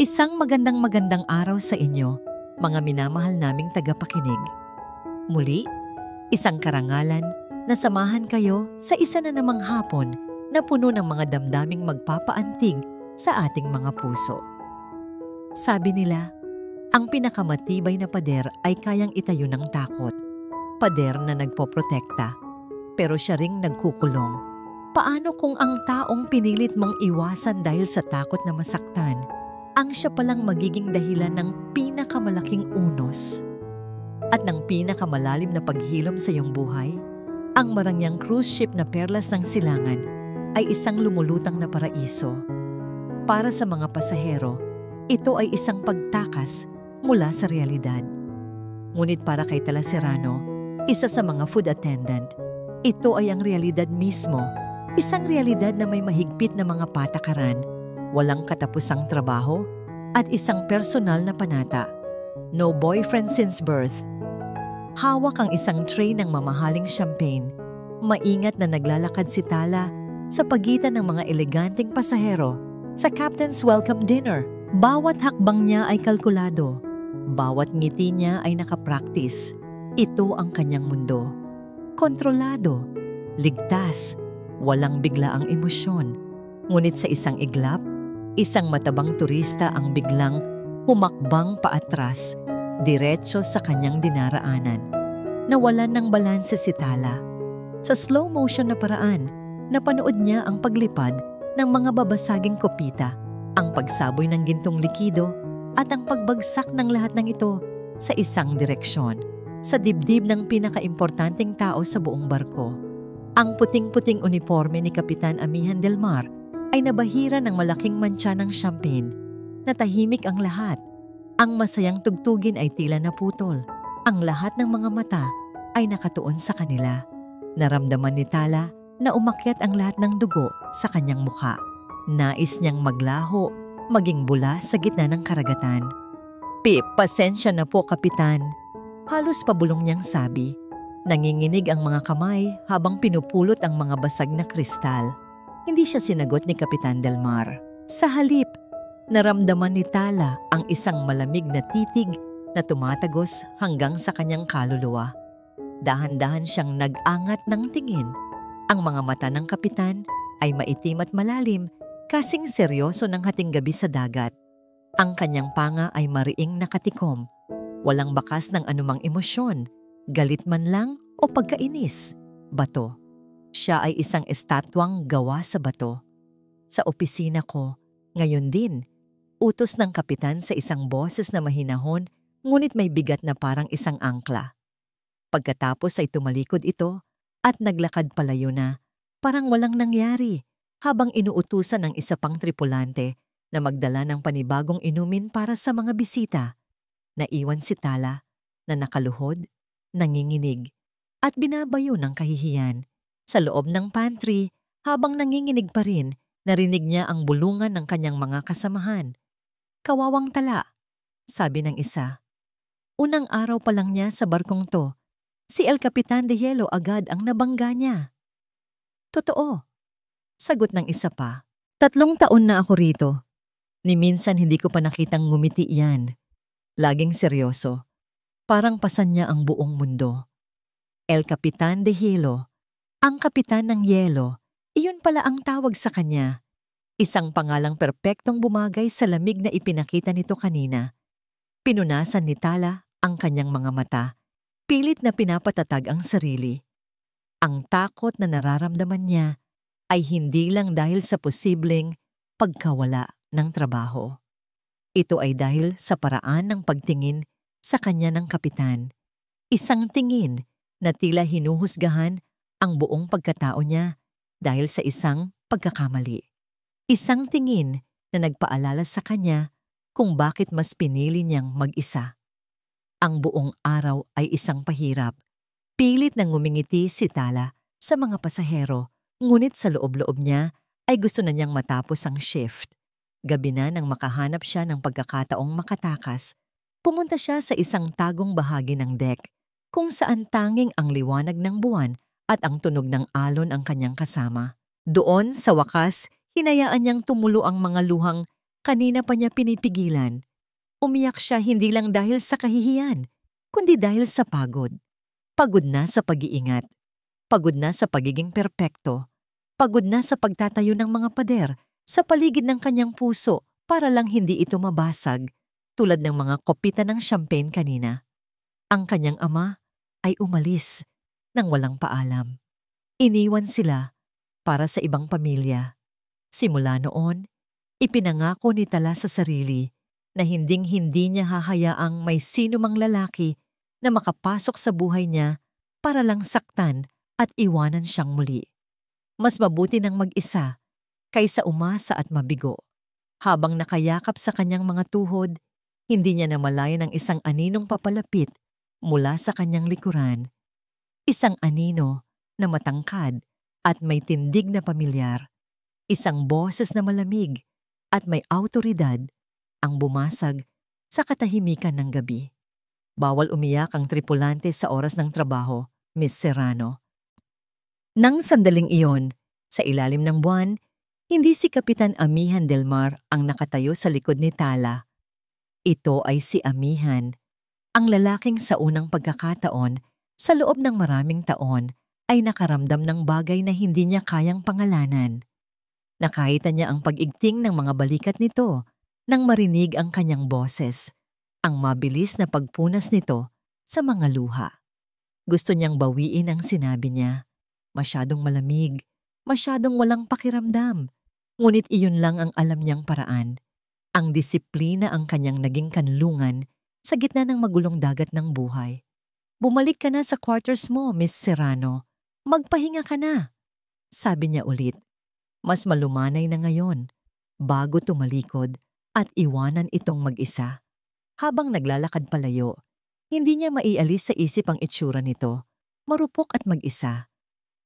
Isang magandang araw sa inyo, mga minamahal naming tagapakinig. Muli, isang karangalan na samahan kayo sa isa na namang hapon na puno ng mga damdaming magpapaantig sa ating mga puso. Sabi nila, ang pinakamatibay na pader ay kayang itayo ng takot. Pader na nagpoprotekta, pero siya ring nagkukulong. Paano kung ang taong pinilit mong iwasan dahil sa takot na masaktan, ang siya palang magiging dahilan ng pinakamalaking unos at ng pinakamalalim na paghilom sa iyong buhay? Ang marangyang cruise ship na perlas ng silangan ay isang lumulutang na paraiso. Para sa mga pasahero, ito ay isang pagtakas mula sa realidad. Ngunit para kay Tala Serrano, isa sa mga food attendant, ito ay ang realidad mismo, isang realidad na may mahigpit na mga patakaran, walang katapusang trabaho, at isang personal na panata. No boyfriend since birth. Hawak ang isang tray ng mamahaling champagne. Maingat na naglalakad si Tala sa pagitan ng mga eleganteng pasahero sa Captain's Welcome Dinner. Bawat hakbang niya ay kalkulado. Bawat ngiti niya ay nakapractice. Ito ang kanyang mundo. Kontrolado, ligtas, walang biglaang emosyon. Ngunit sa isang iglap, isang matabang turista ang biglang humakbang paatras, diretso sa kanyang dinaraanan. Nawalan ng balanse si Tala. Sa slow motion na paraan, napanood niya ang paglipad ng mga babasaging kopita, ang pagsaboy ng gintong likido, at ang pagbagsak ng lahat ng ito sa isang direksyon, sa dibdib ng pinakaimportanteng tao sa buong barko. Ang puting-puting uniforme ni Kapitan Amihan del Mar ay nabahira ng malaking mantsa ng champagne. Natahimik ang lahat. Ang masayang tugtugin ay tila naputol. Ang lahat ng mga mata ay nakatuon sa kanila. Naramdaman ni Tala na umakyat ang lahat ng dugo sa kanyang mukha. Nais niyang maglaho, maging bula sa gitna ng karagatan. Pasensya na po, Kapitan." Halos pabulong niyang sabi. Nanginginig ang mga kamay habang pinupulot ang mga basag na kristal. Hindi siya sinagot ni Kapitan Del Mar. Sa halip, naramdaman ni Tala ang isang malamig na titig na tumatagos hanggang sa kanyang kaluluwa. Dahan-dahan siyang nag-angat ng tingin. Ang mga mata ng kapitan ay maitim at malalim, kasing seryoso ng hating gabi sa dagat. Ang kanyang panga ay mariing nakatikom. Walang bakas ng anumang emosyon, galit man lang o pagkainis. Bato. Siya ay isang estatwang gawa sa bato. Sa opisina ko, ngayon din, utos ng kapitan sa isang boses na mahinahon ngunit may bigat na parang isang angkla. Pagkatapos ay tumalikod ito at naglakad palayo na, parang walang nangyari, habang inuutusan ng isa pang tripulante na magdala ng panibagong inumin para sa mga bisita. Naiwan si Tala na nakaluhod, nanginginig, at binabayo ng kahihiyan. Sa loob ng pantry, habang nanginginig pa rin, narinig niya ang bulungan ng kanyang mga kasamahan. "Kawawang Tala," sabi ng isa. Unang araw pa lang niya sa barkong to, si El Capitan de Hielo agad ang nabangga niya. "Totoo," sagot ng isa pa. 3 taon na ako rito. Ni minsan hindi ko pa nakitang ngumiti yan. Laging seryoso. Parang pasan niya ang buong mundo. El Capitan de Hielo. Ang kapitan ng yelo, iyon pala ang tawag sa kanya. Isang pangalang perpektong bumagay sa lamig na ipinakita nito kanina. Pinunasan ni Tala ang kanyang mga mata. Pilit na pinapatatag ang sarili. Ang takot na nararamdaman niya ay hindi lang dahil sa posibleng pagkawala ng trabaho. Ito ay dahil sa paraan ng pagtingin sa kanya ng kapitan. Isang tingin na tila hinuhusgahan ang buong pagkatao niya dahil sa isang pagkakamali. Isang tingin na nagpaalala sa kanya kung bakit mas pinili niyang mag-isa. Ang buong araw ay isang pahirap. Pilit nang ngumingiti si Tala sa mga pasahero, ngunit sa loob-loob niya ay gusto na niyang matapos ang shift. Gabi na nang makahanap siya ng pagkakataong makatakas. Pumunta siya sa isang tagong bahagi ng deck, kung saan tanging ang liwanag ng buwan at ang tunog ng alon ang kanyang kasama. Doon, sa wakas, hinayaan niyang tumulo ang mga luhang Kanina pa niya pinipigilan. Umiyak siya hindi lang dahil sa kahihiyan, kundi dahil sa pagod. Pagod na sa pag-iingat. Pagod na sa pagiging perpekto. Pagod na sa pagtatayo ng mga pader sa paligid ng kanyang puso para lang hindi ito mabasag, tulad ng mga kopita ng champagne kanina. Ang kanyang ama ay umalis nang walang paalam. Iniwan sila para sa ibang pamilya. Simula noon, ipinangako ni Tala sa sarili na hinding-hindi niya hahayaang may sino mang lalaki na makapasok sa buhay niya para lang saktan at iwanan siyang muli. Mas mabuti ng mag-isa kaysa umasa at mabigo. Habang nakayakap sa kanyang mga tuhod, hindi niya namalayan ang isang aninong papalapit mula sa kanyang likuran. Isang anino na matangkad at may tindig na pamilyar. Isang boses na malamig at may awtoridad ang bumasag sa katahimikan ng gabi. Bawal umiyak ang tripulante sa oras ng trabaho, Miss Serrano. Nang sandaling iyon, sa ilalim ng buwan, hindi si Kapitan Amihan Del Mar ang nakatayo sa likod ni Tala. Ito ay si Amihan, ang lalaking sa unang pagkakataon sa loob ng maraming taon ay nakaramdam ng bagay na hindi niya kayang pangalanan. Nakita niya ang pag-igting ng mga balikat nito nang marinig ang kanyang boses, ang mabilis na pagpunas nito sa mga luha. Gusto niyang bawiin ang sinabi niya. Masyadong malamig, masyadong walang pakiramdam. Ngunit iyon lang ang alam niyang paraan. Ang disiplina ang kanyang naging kanlungan sa gitna ng magulong dagat ng buhay. Bumalik ka na sa quarters mo, Miss Serrano. Magpahinga ka na. Sabi niya ulit. Mas malumanay na ngayon, bago tumalikod at iwanan itong mag-isa. Habang naglalakad palayo, hindi niya maialis sa isip ang itsura nito, marupok at mag-isa.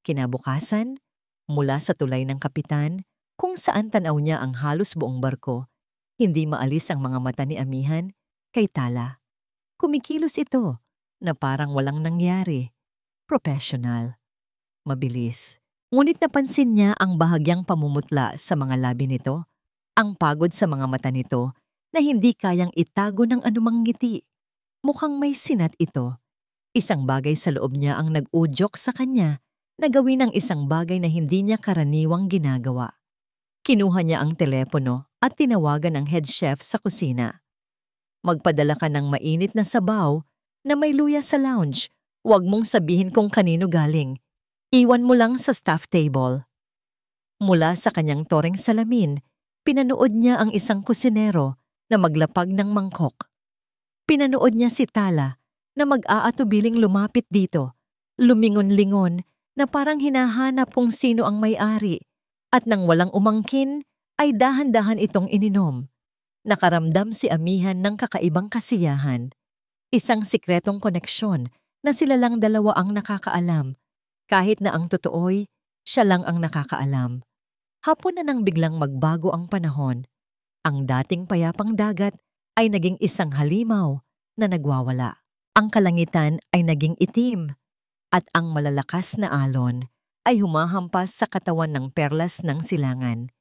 Kinabukasan, mula sa tulay ng kapitan, kung saan tanaw niya ang halos buong barko, hindi maalis ang mga mata ni Amihan kay Tala. Kumikilos ito na parang walang nangyari. Professional. Mabilis. Ngunit napansin niya ang bahagyang pamumutla sa mga labi nito, ang pagod sa mga mata nito na hindi kayang itago ng anumang ngiti. Mukhang may sinat ito. Isang bagay sa loob niya ang nag-udyok sa kanya na gawin ang isang bagay na hindi niya karaniwang ginagawa. Kinuha niya ang telepono at tinawagan ang head chef sa kusina. Magpadala ka ng mainit na sabaw na may luya sa lounge. Huwag mong sabihin kung kanino galing. Iwan mo lang sa staff table. Mula sa kanyang toreng salamin, pinanood niya ang isang kusinero na maglapag ng mangkok. Pinanood niya si Tala na mag-aatubiling lumapit dito, lumingon-lingon na parang hinahanap kung sino ang may-ari, at nang walang umangkin ay dahan-dahan itong ininom. Nakaramdam si Amihan ng kakaibang kasiyahan. Isang sikretong koneksyon na sila lang dalawa ang nakakaalam, kahit na ang totoo'y siya lang ang nakakaalam. Hapon na nang biglang magbago ang panahon. Ang dating payapang dagat ay naging isang halimaw na nagwawala. Ang kalangitan ay naging itim at ang malalakas na alon ay humahampas sa katawan ng perlas ng silangan.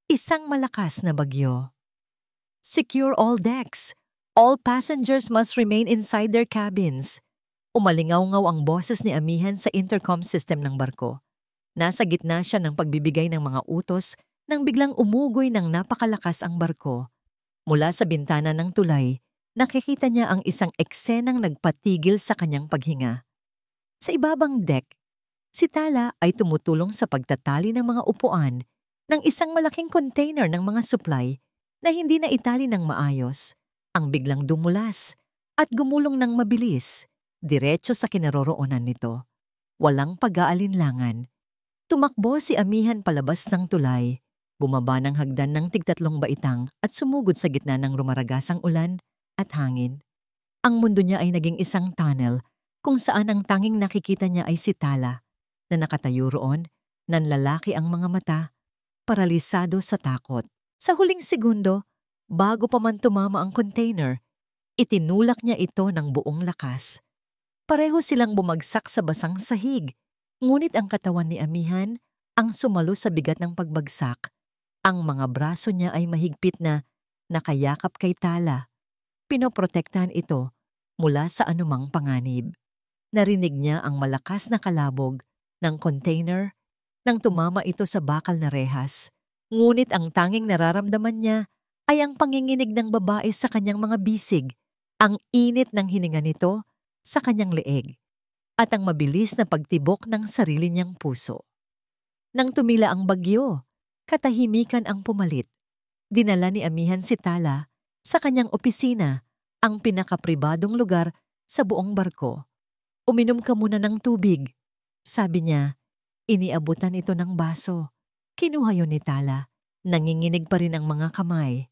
Isang malakas na bagyo. Secure all decks. All passengers must remain inside their cabins. Umalingaw-ngaw ang boses ni Amihan sa intercom system ng barko. Nasa gitna siya ng pagbibigay ng mga utos nang biglang umugoy ng napakalakas ang barko. Mula sa bintana ng tulay, nakikita niya ang isang eksenang nagpatigil sa kanyang paghinga. Sa ibabang deck, si Tala ay tumutulong sa pagtatali ng mga upuan ng isang malaking container ng mga supply na hindi na itali ng maayos. Ang biglang dumulas at gumulong ng mabilis, diretso sa kinaroroonan nito. Walang pag-aalinlangan. Tumakbo si Amihan palabas ng tulay. Bumaba ng hagdan ng tig-3 baitang at sumugod sa gitna ng rumaragasang ulan at hangin. Ang mundo niya ay naging isang tunnel kung saan ang tanging nakikita niya ay si Tala na nakatayo roon, nanlalaki ang mga mata, paralisado sa takot. Sa huling segundo, bago pa man tumama ang container, itinulak niya ito ng buong lakas. Pareho silang bumagsak sa basang sahig, ngunit ang katawan ni Amihan ang sumalo sa bigat ng pagbagsak. Ang mga braso niya ay mahigpit na nakayakap kay Tala. Pinoprotektahan ito mula sa anumang panganib. Narinig niya ang malakas na kalabog ng container nang tumama ito sa bakal na rehas. Ngunit ang tanging nararamdaman niya ay ang panginginig ng babae sa kanyang mga bisig, ang init ng hininga nito sa kanyang leeg, at ang mabilis na pagtibok ng sarili niyang puso. Nang tumila ang bagyo, katahimikan ang pumalit. Dinala ni Amihan si Tala sa kanyang opisina, ang pinakapribadong lugar sa buong barko. "Uminom ka muna ng tubig," sabi niya. Iniabutan ito ng baso. Kinuha yun ni Tala. Nanginginig pa rin ang mga kamay.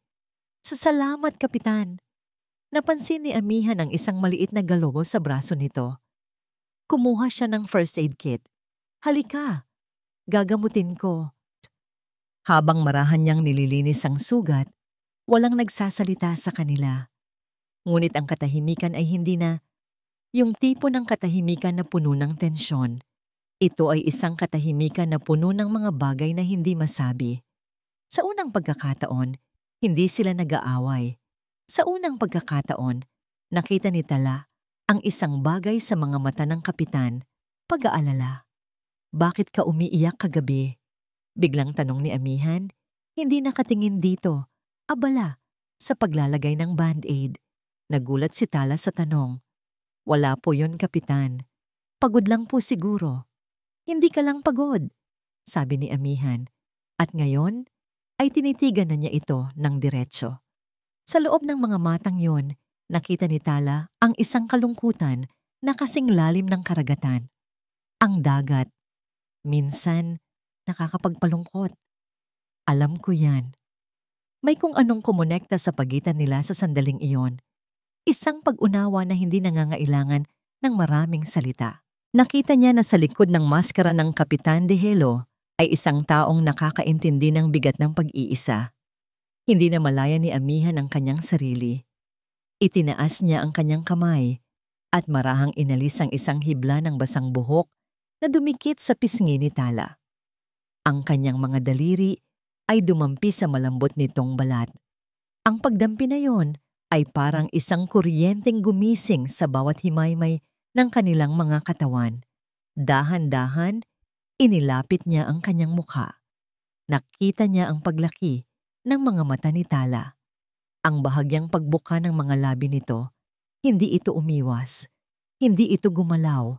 "Salamat, Kapitan." Napansin ni Amihan ang isang maliit na galobo sa braso nito. Kumuha siya ng first aid kit. "Halika, gagamutin ko." Habang marahan niyang nililinis ang sugat, walang nagsasalita sa kanila. Ngunit ang katahimikan ay hindi na yung tipo ng katahimikan na puno ng tensyon. Ito ay isang katahimikan na puno ng mga bagay na hindi masabi. Sa unang pagkakataon, hindi sila nag-aaway. Sa unang pagkakataon, nakita ni Tala ang isang bagay sa mga mata ng kapitan, pag-aalala. "Bakit ka umiiyak kagabi?" Biglang tanong ni Amihan. Hindi nakatingin dito, abala, sa paglalagay ng band-aid. Nagulat si Tala sa tanong. "Wala po yun, Kapitan. Pagod lang po siguro." "Hindi ka lang pagod," sabi ni Amihan. At ngayon ay tinitigan na niya ito ng diretso. Sa loob ng mga matang yon, nakita ni Tala ang isang kalungkutan na kasing lalim ng karagatan. Ang dagat. Minsan, nakakapagpalungkot. Alam ko yan. May kung anong kumonekta sa pagitan nila sa sandaling iyon. Isang pag-unawa na hindi nangangailangan ng maraming salita. Nakita niya na sa likod ng maskara ng Kapitan de Helo ay isang taong nakakaintindi ng bigat ng pag-iisa. Hindi na malaya ni Amihan ang kanyang sarili. Itinaas niya ang kanyang kamay at marahang inalis ang isang hibla ng basang buhok na dumikit sa pisngi ni Tala. Ang kanyang mga daliri ay dumampi sa malambot nitong balat. Ang pagdampi na yon ay parang isang kuryenteng gumising sa bawat himaymay ng kanilang mga katawan. Dahan-dahan, inilapit niya ang kanyang mukha. Nakita niya ang paglaki ng mga mata ni Tala. Ang bahagyang pagbuka ng mga labi nito, hindi ito umiwas, hindi ito gumalaw,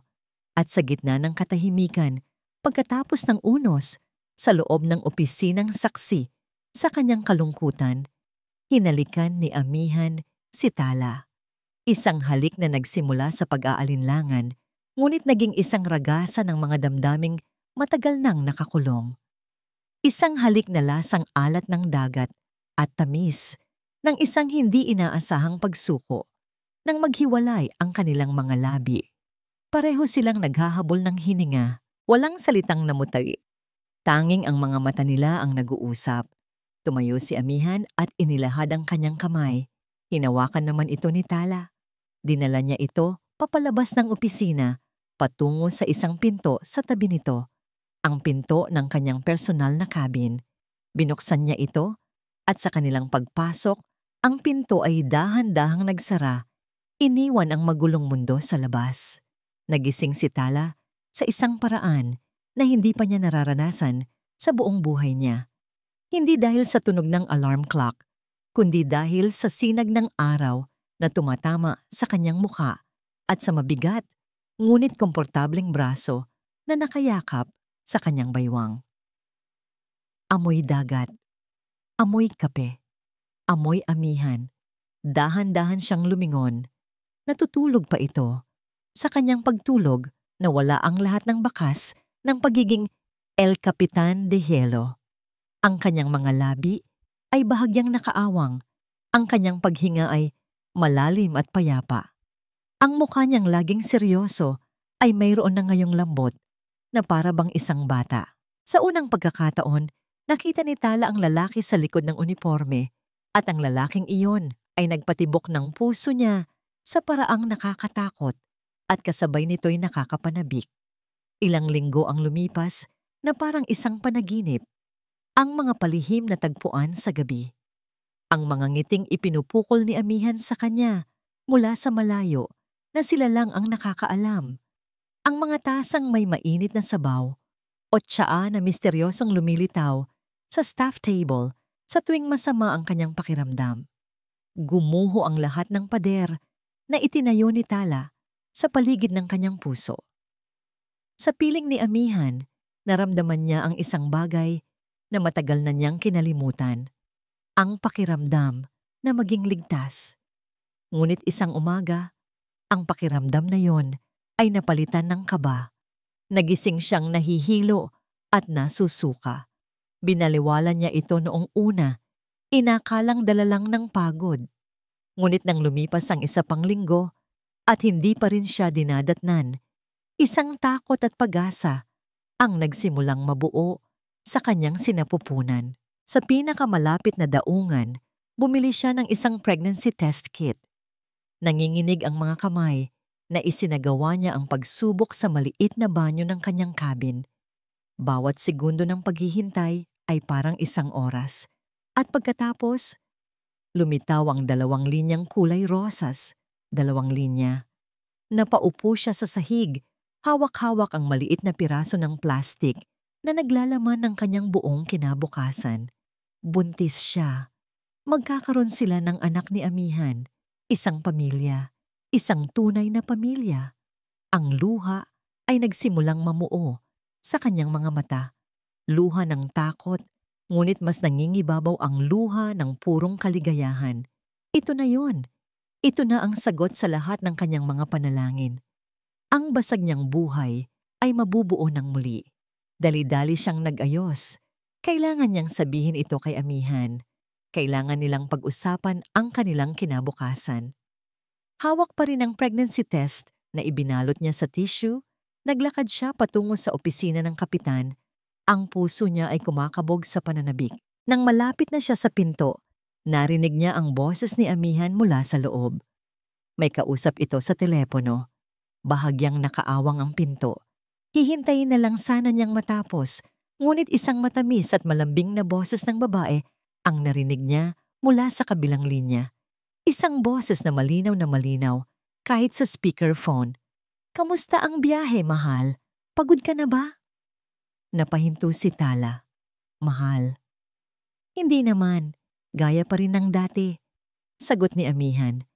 at sa gitna ng katahimikan, pagkatapos ng unos, sa loob ng opisinang saksi, sa kanyang kalungkutan, hinalikan ni Amihan si Tala. Isang halik na nagsimula sa pag-aalinlangan, ngunit naging isang ragasan ng mga damdaming matagal nang nakakulong. Isang halik na lasang alat ng dagat at tamis ng isang hindi inaasahang pagsuko nang maghiwalay ang kanilang mga labi. Pareho silang naghahabol ng hininga, walang salitang namutawi. Tanging ang mga mata nila ang nag-uusap. Tumayo si Amihan at inilahad ang kanyang kamay. Hinawakan naman ito ni Tala. Dinala niya ito papalabas ng opisina, patungo sa isang pinto sa tabi nito. Ang pinto ng kanyang personal na cabin. Binuksan niya ito at sa kanilang pagpasok, ang pinto ay dahan-dahang nagsara. Iniwan ang magulong mundo sa labas. Nagising si Tala sa isang paraan na hindi pa niya nararanasan sa buong buhay niya. Hindi dahil sa tunog ng alarm clock, kundi dahil sa sinag ng araw na tumatama sa kanyang mukha at sa mabigat, ngunit komportableng braso na nakayakap sa kanyang baywang. Amoy dagat, amoy kape, amoy Amihan. Dahan-dahan siyang lumingon. Natutulog pa ito. Sa kanyang pagtulog, nawala ang lahat ng bakas ng pagiging El Capitan de Helo. Ang kanyang mga labi ay bahagyang nakaawang. Ang kanyang paghinga ay malalim at payapa. Ang mukha niyang laging seryoso ay mayroon na ngayong lambot na para bang isang bata. Sa unang pagkakataon, nakita ni Tala ang lalaki sa likod ng uniforme at ang lalaking iyon ay nagpatibok ng puso niya sa paraang nakakatakot at kasabay nito'y nakakapanabik. Ilang linggo ang lumipas na parang isang panaginip, ang mga palihim na tagpuan sa gabi. Ang mga ngiting ipinupukol ni amihan sa kanya mula sa malayo na sila lang ang nakakaalam. Ang mga tasang may mainit na sabaw o tsaa na misteryosong lumilitaw sa staff table sa tuwing masama ang kanyang pakiramdam. Gumuho ang lahat ng pader na itinayo ni Tala sa paligid ng kanyang puso. Sa piling ni amihan, naramdaman niya ang isang bagay na matagal na niyang kinalimutan, ang pakiramdam na maging ligtas. Ngunit isang umaga, ang pakiramdam na yon ay napalitan ng kaba. Nagising siyang nahihilo at nasusuka. Binaliwala niya ito noong una, inakalang dala lang ng pagod. Ngunit nang lumipas ang isa pang linggo at hindi pa rin siya dinadatnan, isang takot at pag-asa ang nagsimulang mabuo sa kanyang sinapupunan. Sa pinakamalapit na daungan, bumili siya ng isang pregnancy test kit. Nanginginig ang mga kamay na isinagawa niya ang pagsubok sa maliit na banyo ng kanyang cabin. Bawat segundo ng paghihintay ay parang isang oras. At pagkatapos, lumitaw ang 2 linyang kulay rosas, 2 linya. Napaupo siya sa sahig, hawak-hawak ang maliit na piraso ng plastik na naglalaman ng kanyang buong kinabukasan. Buntis siya. Magkakaroon sila ng anak ni amihan, isang pamilya, isang tunay na pamilya. Ang luha ay nagsimulang mamuo sa kanyang mga mata. Luha ng takot, ngunit mas nangingibabaw ang luha ng purong kaligayahan. Ito na yon. Ito na ang sagot sa lahat ng kanyang mga panalangin. Ang basag niyang buhay ay mabubuo ng muli. Dali-dali siyang nag-ayos. Kailangan niyang sabihin ito kay amihan. Kailangan nilang pag-usapan ang kanilang kinabukasan. Hawak pa rin ang pregnancy test na ibinalot niya sa tissue. Naglakad siya patungo sa opisina ng kapitan. Ang puso niya ay kumakabog sa pananabik. Nang malapit na siya sa pinto, narinig niya ang boses ni amihan mula sa loob. May kausap ito sa telepono. Bahagyang nakaawang ang pinto. Hihintayin na lang sana niyang matapos, ngunit isang matamis at malambing na boses ng babae ang narinig niya mula sa kabilang linya. Isang boses na malinaw kahit sa speakerphone. "Kamusta ang biyahe, mahal? Pagod ka na ba?" Napahinto si Tala. "Mahal." "Hindi naman. Gaya pa rin ng dati." Sagot ni amihan.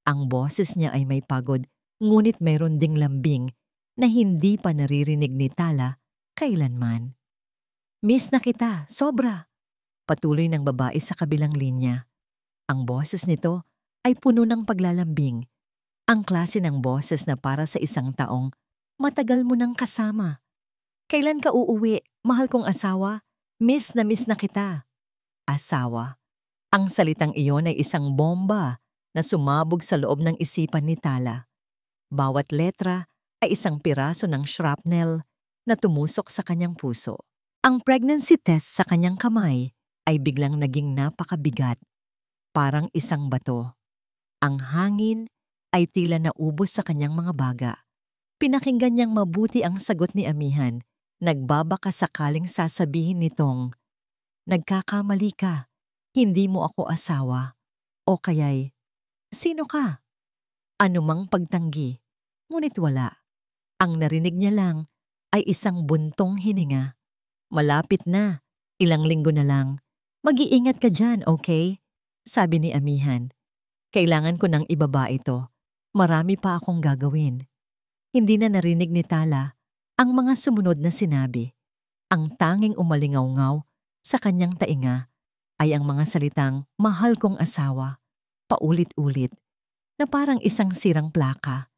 Ang boses niya ay may pagod, ngunit mayroon ding lambing na hindi pa naririnig ni Tala kailanman. "Miss na kita, sobra." Patuloy ng babae sa kabilang linya. Ang boses nito ay puno ng paglalambing. Ang klase ng boses na para sa isang taong matagal mo nang kasama. "Kailan ka uuwi, mahal kong asawa? Miss na kita." Asawa. Ang salitang iyon ay isang bomba na sumabog sa loob ng isipan ni Tala. Bawat letra ay isang piraso ng shrapnel na tumusok sa kanyang puso. Ang pregnancy test sa kanyang kamay ay biglang naging napakabigat, parang isang bato. Ang hangin ay tila naubos sa kanyang mga baga. Pinakinggan niyang mabuti ang sagot ni amihan. Nagbabaka sakaling sasabihin nitong, "Nagkakamali ka, hindi mo ako asawa." O kaya'y, "Sino ka?" Anumang pagtanggi, ngunit wala. Ang narinig niya lang ay isang buntong hininga. "Malapit na, ilang linggo na lang. Mag-iingat ka dyan, okay?" Sabi ni amihan. "Kailangan ko nang ibaba ito. Marami pa akong gagawin." Hindi na narinig ni Tala ang mga sumunod na sinabi. Ang tanging umalingaw-ngaw sa kanyang tainga ay ang mga salitang "mahal kong asawa," paulit-ulit, na parang isang sirang plaka.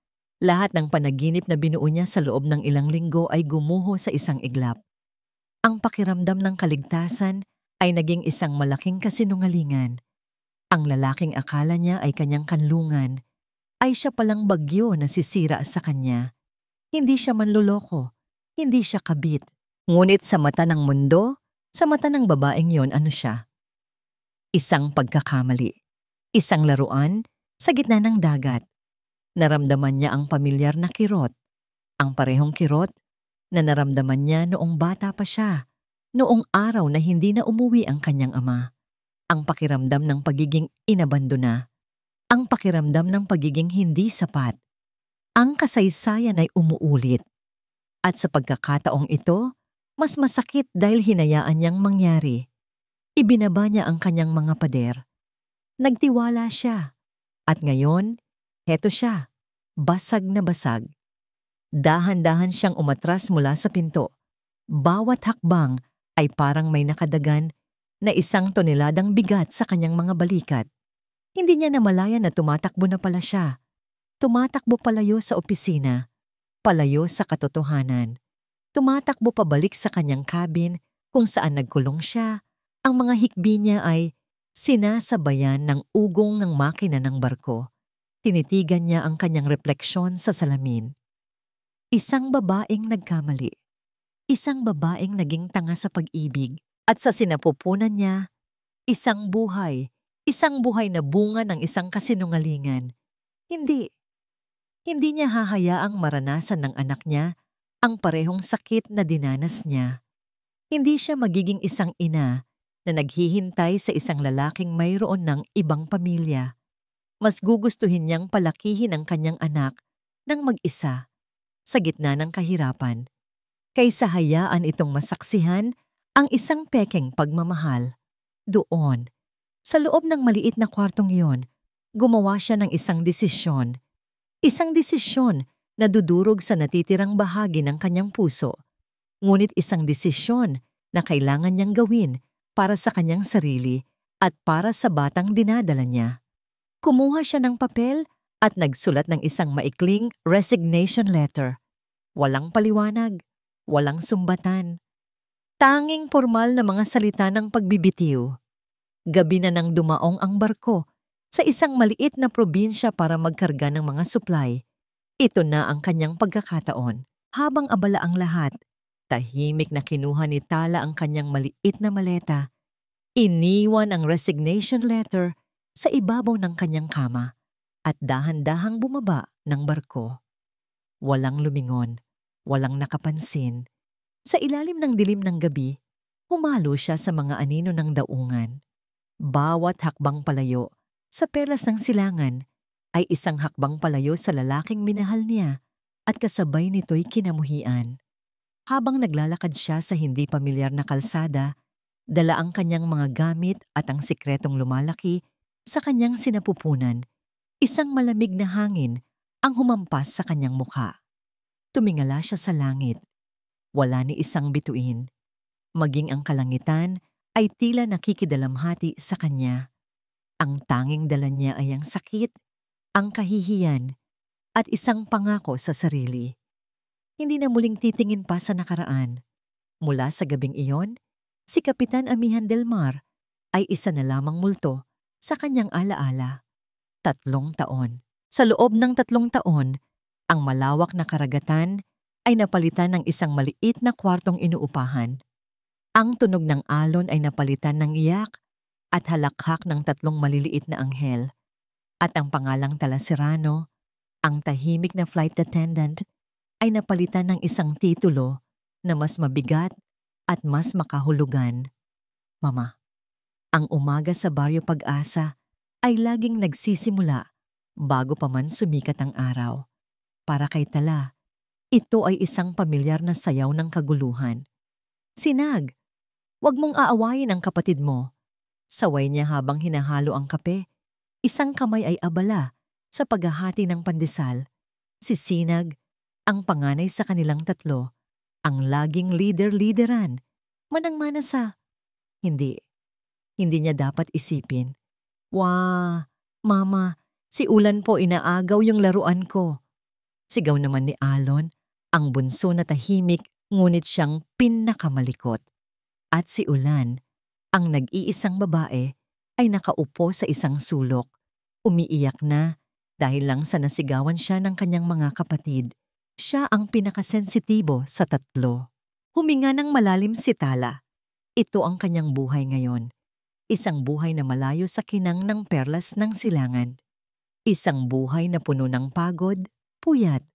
Lahat ng panaginip na binuo niya sa loob ng ilang linggo ay gumuho sa isang iglap. Ang pakiramdam ng kaligtasan ay naging isang malaking kasinungalingan. Ang lalaking akala niya ay kanyang kanlungan ay siya palang bagyo na sisira sa kanya. Hindi siya manloloko, hindi siya kabit. Ngunit sa mata ng mundo, sa mata ng babaeng yon, ano siya? Isang pagkakamali. Isang laruan sa gitna ng dagat. Naramdaman niya ang pamilyar na kirot. Ang parehong kirot na naramdaman niya noong bata pa siya, noong araw na hindi na umuwi ang kanyang ama. Ang pakiramdam ng pagiging inabandona. Ang pakiramdam ng pagiging hindi sapat. Ang kasaysayan ay umuulit. At sa pagkakataong ito, mas masakit dahil hinayaan niyang mangyari. Ibinaba niya ang kanyang mga pader. Nagtiwala siya. At ngayon, heto siya, basag na basag. Dahan-dahan siyang umatras mula sa pinto. Bawat hakbang ay parang may nakadagan na 1 toneladang bigat sa kanyang mga balikat. Hindi niya namalayan na tumatakbo na pala siya. Tumatakbo palayo sa opisina, palayo sa katotohanan. Tumatakbo pabalik sa kanyang cabin kung saan nagkulong siya. Ang mga hikbi niya ay sinasabayan ng ugong ng makina ng barko. Tinitigan niya ang kanyang refleksyon sa salamin. Isang babaeng nagkamali. Isang babaeng naging tanga sa pag-ibig. At sa sinapupunan niya, isang buhay na bunga ng isang kasinungalingan. Hindi niya hahayaang maranasan ng anak niya ang parehong sakit na dinanas niya. Hindi siya magiging isang ina na naghihintay sa isang lalaking mayroon ng ibang pamilya. Mas gugustuhin niyang palakihin ang kanyang anak ng mag-isa sa gitna ng kahirapan, kaysa hayaan itong masaksihan ang isang pekeng pagmamahal. Doon, sa loob ng maliit na kwartong iyon, gumawa siya ng isang desisyon. Isang desisyon na dudurog sa natitirang bahagi ng kanyang puso. Ngunit isang desisyon na kailangan niyang gawin para sa kanyang sarili at para sa batang dinadala niya. Kumuha siya ng papel at nagsulat ng isang maikling resignation letter. Walang paliwanag, walang sumbatan. Tanging formal na mga salita ng pagbibitiw. Gabi na nang dumaong ang barko sa isang maliit na probinsya para magkarga ng mga supply. Ito na ang kanyang pagkakataon. Habang abala ang lahat, tahimik na kinuha ni Tala ang kanyang maliit na maleta. Iniwan ang resignation letter sa ibabaw ng kanyang kama at dahan-dahang bumaba ng barko. Walang lumingon, walang nakapansin. Sa ilalim ng dilim ng gabi, humalo siya sa mga anino ng daungan. Bawat hakbang palayo sa perlas ng silangan ay isang hakbang palayo sa lalaking minahal niya at kasabay nito'y kinamuhian. Habang naglalakad siya sa hindi pamilyar na kalsada, dala ang kanyang mga gamit at ang sikretong lumalaki sa kanyang sinapupunan. Isang malamig na hangin ang humampas sa kanyang mukha. Tumingala siya sa langit. Wala ni isang bituin. Maging ang kalangitan ay tila nakikidalamhati sa kanya. Ang tanging dala niya ay ang sakit, ang kahihiyan, at isang pangako sa sarili. Hindi na muling titingin pa sa nakaraan. Mula sa gabing iyon, si Kapitan Amihan del Mar ay isa na lamang multo sa kanyang alaala. 3 taon. Sa loob ng 3 taon, ang malawak na karagatan ay napalitan ng isang maliit na kwartong inuupahan. Ang tunog ng alon ay napalitan ng iyak at halakhak ng 3 maliliit na anghel. At ang pangalang Talasirano, ang tahimik na flight attendant, ay napalitan ng isang titulo na mas mabigat at mas makahulugan. Mama, ang umaga sa Baryo Pag-asa ay laging nagsisimula bago pa man sumikat ang araw. Para kay Tala, ito ay isang pamilyar na sayaw ng kaguluhan. Sinag, wag mong aawayin ang kapatid mo. Saway niya habang hinahalo ang kape. Isang kamay ay abala sa paghahati ng pandesal. Si Sinag, ang panganay sa kanilang 3, ang laging leader-leaderan. Manang-mana sa, hindi niya dapat isipin. Wah, Mama, si Ulan po inaagaw yung laruan ko. Sigaw naman ni Alon, ang bunso na tahimik ngunit siyang pinakamalikot. At si Ulan, ang nag-iisang babae, ay nakaupo sa isang sulok. Umiiyak na dahil lang sa nasigawan siya ng kanyang mga kapatid. Siya ang pinakasensitibo sa 3. Huminga ng malalim si Tala. Ito ang kanyang buhay ngayon. Isang buhay na malayo sa kinang ng perlas ng silangan. Isang buhay na puno ng pagod, puyat,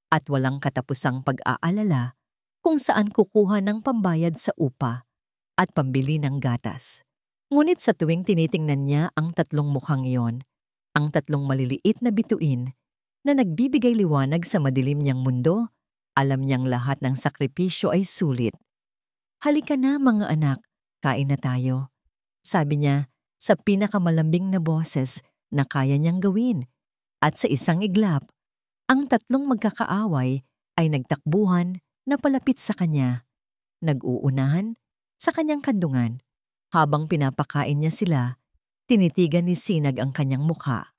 at walang katapusang pag-aalala kung saan kukuha ng pambayad sa upa at pambili ng gatas. Ngunit sa tuwing tinitingnan niya ang tatlong mukhang iyon, ang tatlong maliliit na bituin na nagbibigay liwanag sa madilim niyang mundo, alam niyang lahat ng sakripisyo ay sulit. "Halika na mga anak, kain na tayo," sabi niya sa pinakamalambing na boses na kaya niyang gawin. At sa isang iglap, ang tatlong magkakaaway ay nagtakbuhan na palapit sa kanya, nag-uunahan sa kanyang kandungan. Habang pinapakain niya sila, tinitigan ni Sinag ang kanyang mukha.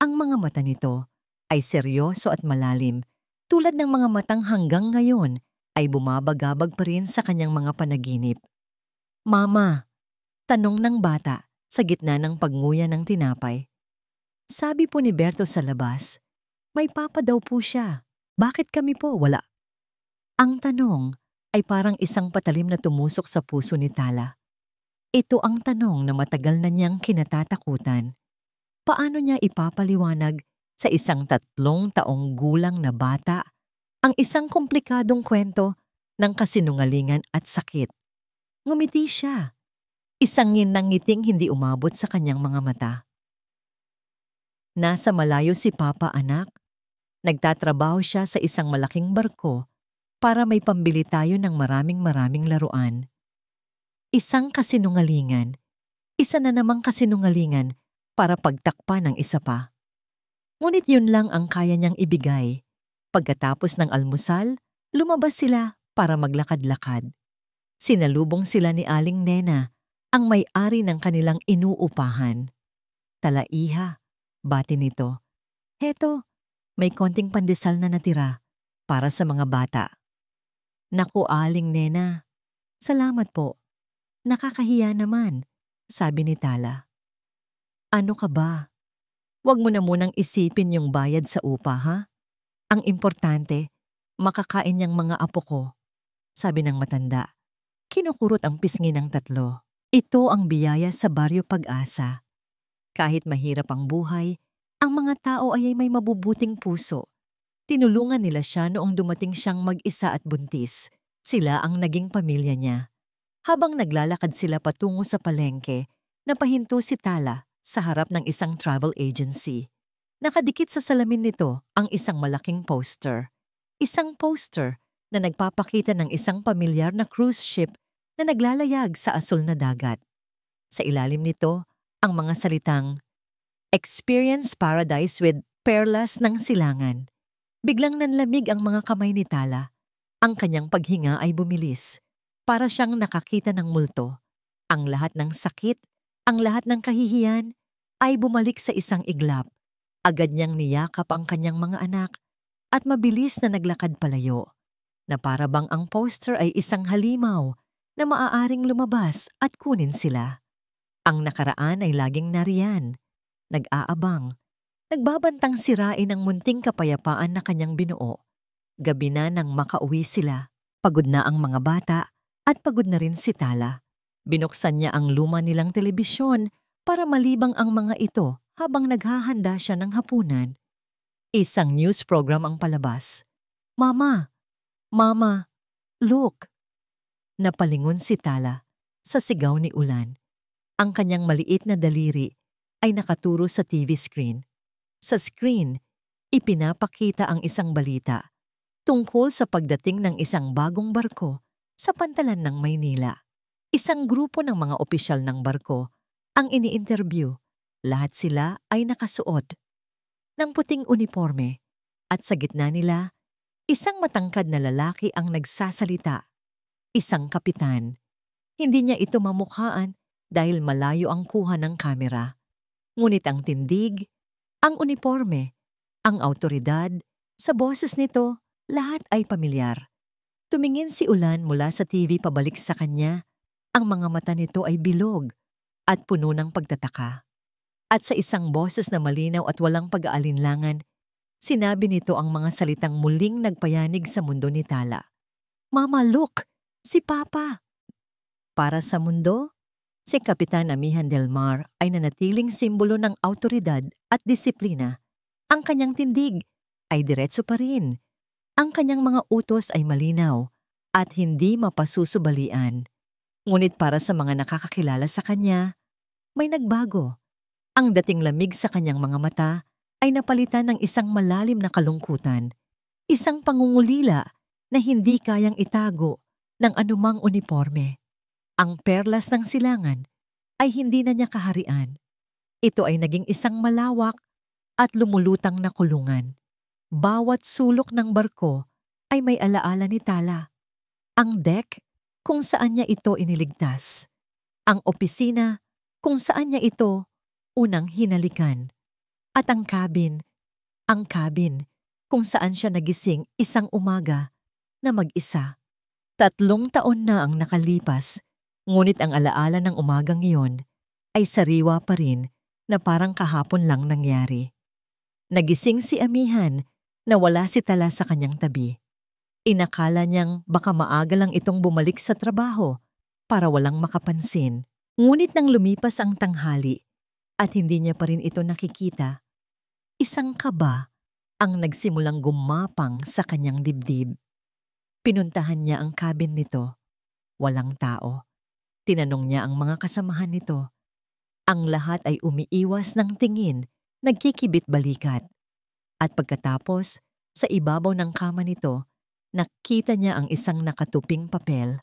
Ang mga mata nito ay seryoso at malalim, tulad ng mga matang hanggang ngayon ay bumabagabag pa rin sa kanyang mga panaginip. "Mama," tanong ng bata sa gitna ng pagnguya ng tinapay. Sabi po ni Berto sa labas, may papa daw po siya. Bakit kami po wala? Ang tanong ay parang isang patalim na tumusok sa puso ni Tala. Ito ang tanong na matagal na niyang kinatatakutan. Paano niya ipapaliwanag sa isang 3 taong gulang na bata ang isang komplikadong kwento ng kasinungalingan at sakit? Ngumiti siya. Isang ngiting hindi umabot sa kanyang mga mata. Nasa malayo si Papa, anak. Nagtatrabaho siya sa isang malaking barko para may pambili tayo ng maraming laruan. Isang kasinungalingan, isa na namang kasinungalingan para pagtakpan ng isa pa. Ngunit yun lang ang kaya niyang ibigay. Pagkatapos ng almusal, lumabas sila para maglakad-lakad. Sinalubong sila ni Aling Nena, ang may-ari ng kanilang inuupahan. "Talaiha," bati nito. "Heto, may konting pandesal na natira para sa mga bata." "Naku, Aling Nena, salamat po. Nakakahiya naman," sabi ni Tala. "Ano ka ba? Huwag mo na munang isipin yung bayad sa upa, ha? Ang importante, makakain niyang mga apo ko," sabi ng matanda. Kinukurot ang pisngi ng tatlo. Ito ang biyaya sa Baryo Pag-asa. Kahit mahirap ang buhay, ang mga tao ay may mabubuting puso. Tinulungan nila siya noong dumating siyang mag-isa at buntis. Sila ang naging pamilya niya. Habang naglalakad sila patungo sa palengke, napahinto si Tala sa harap ng isang travel agency. Nakadikit sa salamin nito ang isang malaking poster. Isang poster na nagpapakita ng isang pamilyar na cruise ship na naglalayag sa asul na dagat. Sa ilalim nito, ang mga salitang, "Experience Paradise with Perlas ng Silangan." Biglang nanlamig ang mga kamay ni Tala. Ang kanyang paghinga ay bumilis. Para siyang nakakita ng multo. Ang lahat ng sakit, ang lahat ng kahihiyan ay bumalik sa isang iglap. Agad niyang niyakap ang kanyang mga anak at mabilis na naglakad palayo, na para bang ang poster ay isang halimaw na maaaring lumabas at kunin sila. Ang nakaraan ay laging nariyan, nag-aabang, nagbabantang sirain ang munting kapayapaan na kanyang binuo. Gabi na nang makauwi sila. Pagod na ang mga bata at pagod na rin si Tala. Binuksan niya ang luma nilang telebisyon para malibang ang mga ito habang naghahanda siya ng hapunan. Isang news program ang palabas. "Mama! Mama! Look!" Napalingon si Tala sa sigaw ni Ulan. Ang kanyang maliit na daliri ay nakaturo sa TV screen. Sa screen, ipinapakita ang isang balita tungkol sa pagdating ng isang bagong barko sa pantalan ng Maynila. Isang grupo ng mga opisyal ng barko ang ini-interview. Lahat sila ay nakasuot ng puting uniforme at sa gitna nila, isang matangkad na lalaki ang nagsasalita. Isang kapitan. Hindi niya ito mamukhaan dahil malayo ang kuha ng kamera. Ngunit ang tindig, ang uniforme, ang awtoridad, sa boses nito, lahat ay pamilyar. Tumingin si Ulan mula sa TV pabalik sa kanya. Ang mga mata nito ay bilog at puno ng pagtataka. At sa isang boses na malinaw at walang pag-aalinlangan, sinabi nito ang mga salitang muling nagpayanig sa mundo ni Tala. "Mama, look! Si Papa!" Para sa mundo, si Kapitan Amihan Del Mar ay nanatiling simbolo ng awtoridad at disiplina. Ang kanyang tindig ay diretso pa rin. Ang kanyang mga utos ay malinaw at hindi mapasusubalian. Ngunit para sa mga nakakakilala sa kanya, may nagbago. Ang dating lamig sa kanyang mga mata ay napalitan ng isang malalim na kalungkutan, isang pangungulila na hindi kayang itago ng anumang uniporme. Ang perlas ng silangan ay hindi na niya kaharian. Ito ay naging isang malawak at lumulutang na kulungan. Bawat sulok ng barko ay may alaala ni Tala. Ang deck kung saan niya ito iniligtas. Ang opisina kung saan niya ito unang hinalikan. At ang cabin kung saan siya nagising isang umaga na mag-isa. 3 taon na ang nakalipas, ngunit ang alaala ng umagang iyon ay sariwa pa rin na parang kahapon lang nangyari. Nagising si Amihan na wala si Tala sa kanyang tabi. Inakala niyang baka maaga lang itong bumalik sa trabaho para walang makapansin. Ngunit nang lumipas ang tanghali at hindi niya pa rin ito nakikita, isang kaba ang nagsimulang gumapang sa kanyang dibdib. Pinuntahan niya ang cabin nito. Walang tao. Tinanong niya ang mga kasamahan nito. Ang lahat ay umiiwas ng tingin, nagkikibit-balikat. At pagkatapos, sa ibabaw ng kama nito, nakita niya ang isang nakatuping papel.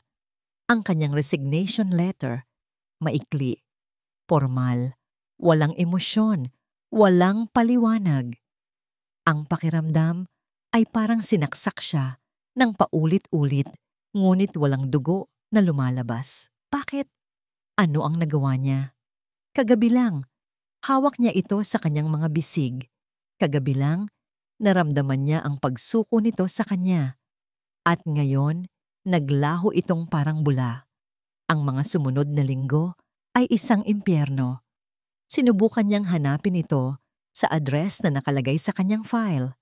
Ang kanyang resignation letter. Maikli, formal, walang emosyon, walang paliwanag. Ang pakiramdam ay parang sinaksak siya ng paulit-ulit, ngunit walang dugo na lumalabas. Bakit? Ano ang nagawa niya? Kagabi lang, hawak niya ito sa kanyang mga bisig. Kagabi lang, naramdaman niya ang pagsuko nito sa kanya. At ngayon, naglaho itong parang bula. Ang mga sumunod na linggo ay isang impyerno. Sinubukan niyang hanapin ito sa address na nakalagay sa kanyang file.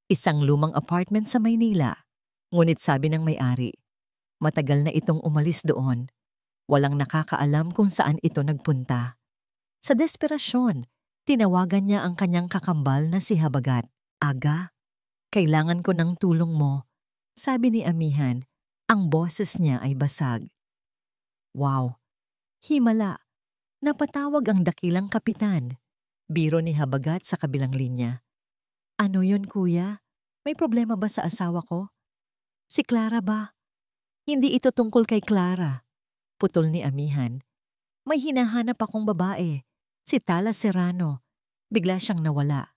Isang lumang apartment sa Maynila. Ngunit sabi ng may-ari, matagal na itong umalis doon. Walang nakakaalam kung saan ito nagpunta. Sa desperasyon, tinawagan niya ang kanyang kakambal na si Habagat. Aga, kailangan ko ng tulong mo. Sabi ni Amihan, ang boses niya ay basag. Wow, himala. Napatawag ang dakilang kapitan. Biro ni Habagat sa kabilang linya. Ano yon, kuya? May problema ba sa asawa ko? Si Clara ba? Hindi ito tungkol kay Clara. Putol ni Amihan. May hinahanap akong babae. Si Tala Serrano. Bigla siyang nawala.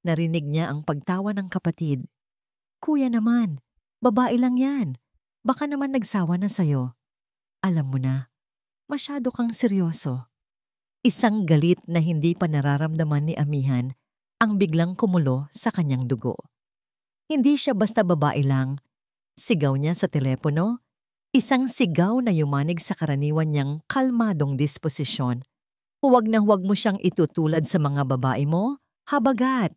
Narinig niya ang pagtawa ng kapatid. Kuya naman, babae lang yan. Baka naman nagsawa na sayo. Alam mo na, masyado kang seryoso. Isang galit na hindi pa nararamdaman ni Amihan ang biglang kumulo sa kanyang dugo. Hindi siya basta babae lang. Sigaw niya sa telepono, isang sigaw na yumanig sa karaniwan niyang kalmadong disposisyon. Huwag na huwag mo siyang itutulad sa mga babae mo, Habagat.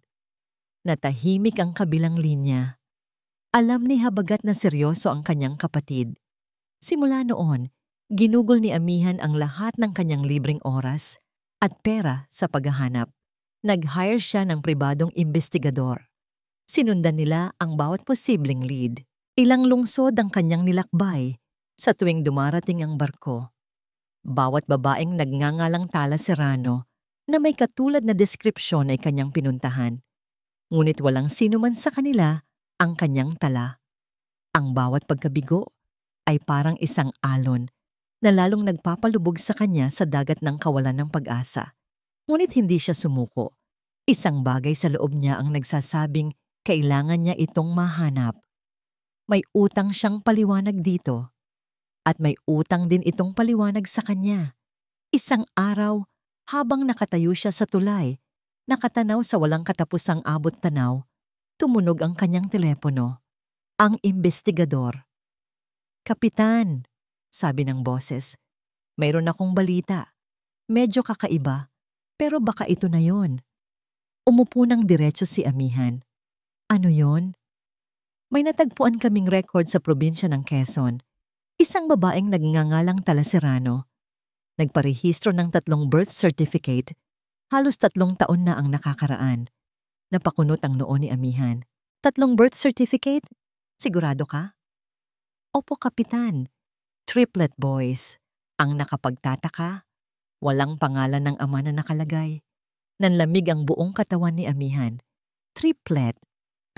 Natahimik ang kabilang linya. Alam ni Habagat na seryoso ang kanyang kapatid. Simula noon, ginugol ni Amihan ang lahat ng kanyang libreng oras at pera sa paghahanap. Nag-hire siya ng pribadong investigador. Sinundan nila ang bawat posibleng lead. Ilang lungsod ang kanyang nilakbay sa tuwing dumarating ang barko. Bawat babaeng nagngangalang Tala Serrano na may katulad na deskripsyon ay kanyang pinuntahan. Ngunit walang sino man sa kanila ang kanyang tala. Ang bawat pagkabigo ay parang isang alon na lalong nagpapalubog sa kanya sa dagat ng kawalan ng pag-asa. Ngunit hindi siya sumuko. Isang bagay sa loob niya ang nagsasabing kailangan niya itong mahanap. May utang siyang paliwanag dito. At may utang din itong paliwanag sa kanya. Isang araw, habang nakatayo siya sa tulay, nakatanaw sa walang katapusang abot tanaw, tumunog ang kanyang telepono. Ang investigador. Kapitan, sabi ng boses, mayroon akong balita. Medyo kakaiba, pero baka ito na yon. Umupo ng diretso si Amihan. Ano yon? May natagpuan kaming record sa probinsya ng Quezon. Isang babaeng nagngangalang Tala Serrano. Nagparehistro ng 3 birth certificate. Halos 3 taon na ang nakakaraan. Napakunot ang noo ni Amihan. 3 birth certificate? Sigurado ka? Opo, Kapitan. Triplet boys. Ang nakapagtataka, Walang pangalan ng ama na nakalagay. Nanlamig ang buong katawan ni Amihan. Triplet.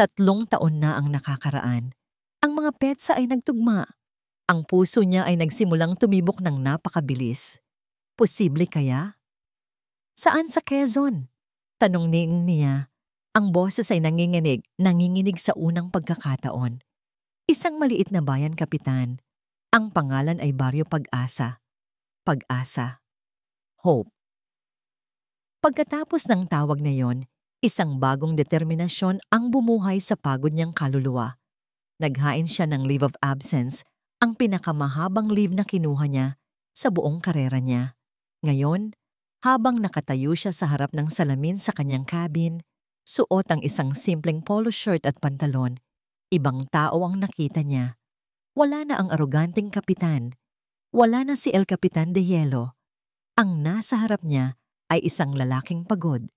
3 taon na ang nakakaraan. Ang mga petsa ay nagtugma. Ang puso niya ay nagsimulang tumibok ng napakabilis. Posible kaya? Saan sa Quezon? Tanong niya. Ang boses ay nanginginig sa unang pagkakataon. Isang maliit na bayan, kapitan. Ang pangalan ay Baryo Pag-asa. Pag-asa. Hope. Pagkatapos ng tawag na yon, isang bagong determinasyon ang bumuhay sa pagod niyang kaluluwa. Naghain siya ng leave of absence, ang pinakamahabang leave na kinuha niya sa buong karera niya. Ngayon, habang nakatayo siya sa harap ng salamin sa kanyang cabin, suot ang isang simpleng polo shirt at pantalon, ibang tao ang nakita niya. Wala na ang aroganting kapitan. Wala na si El Capitan de Hielo. Ang nasa harap niya ay isang lalaking pagod,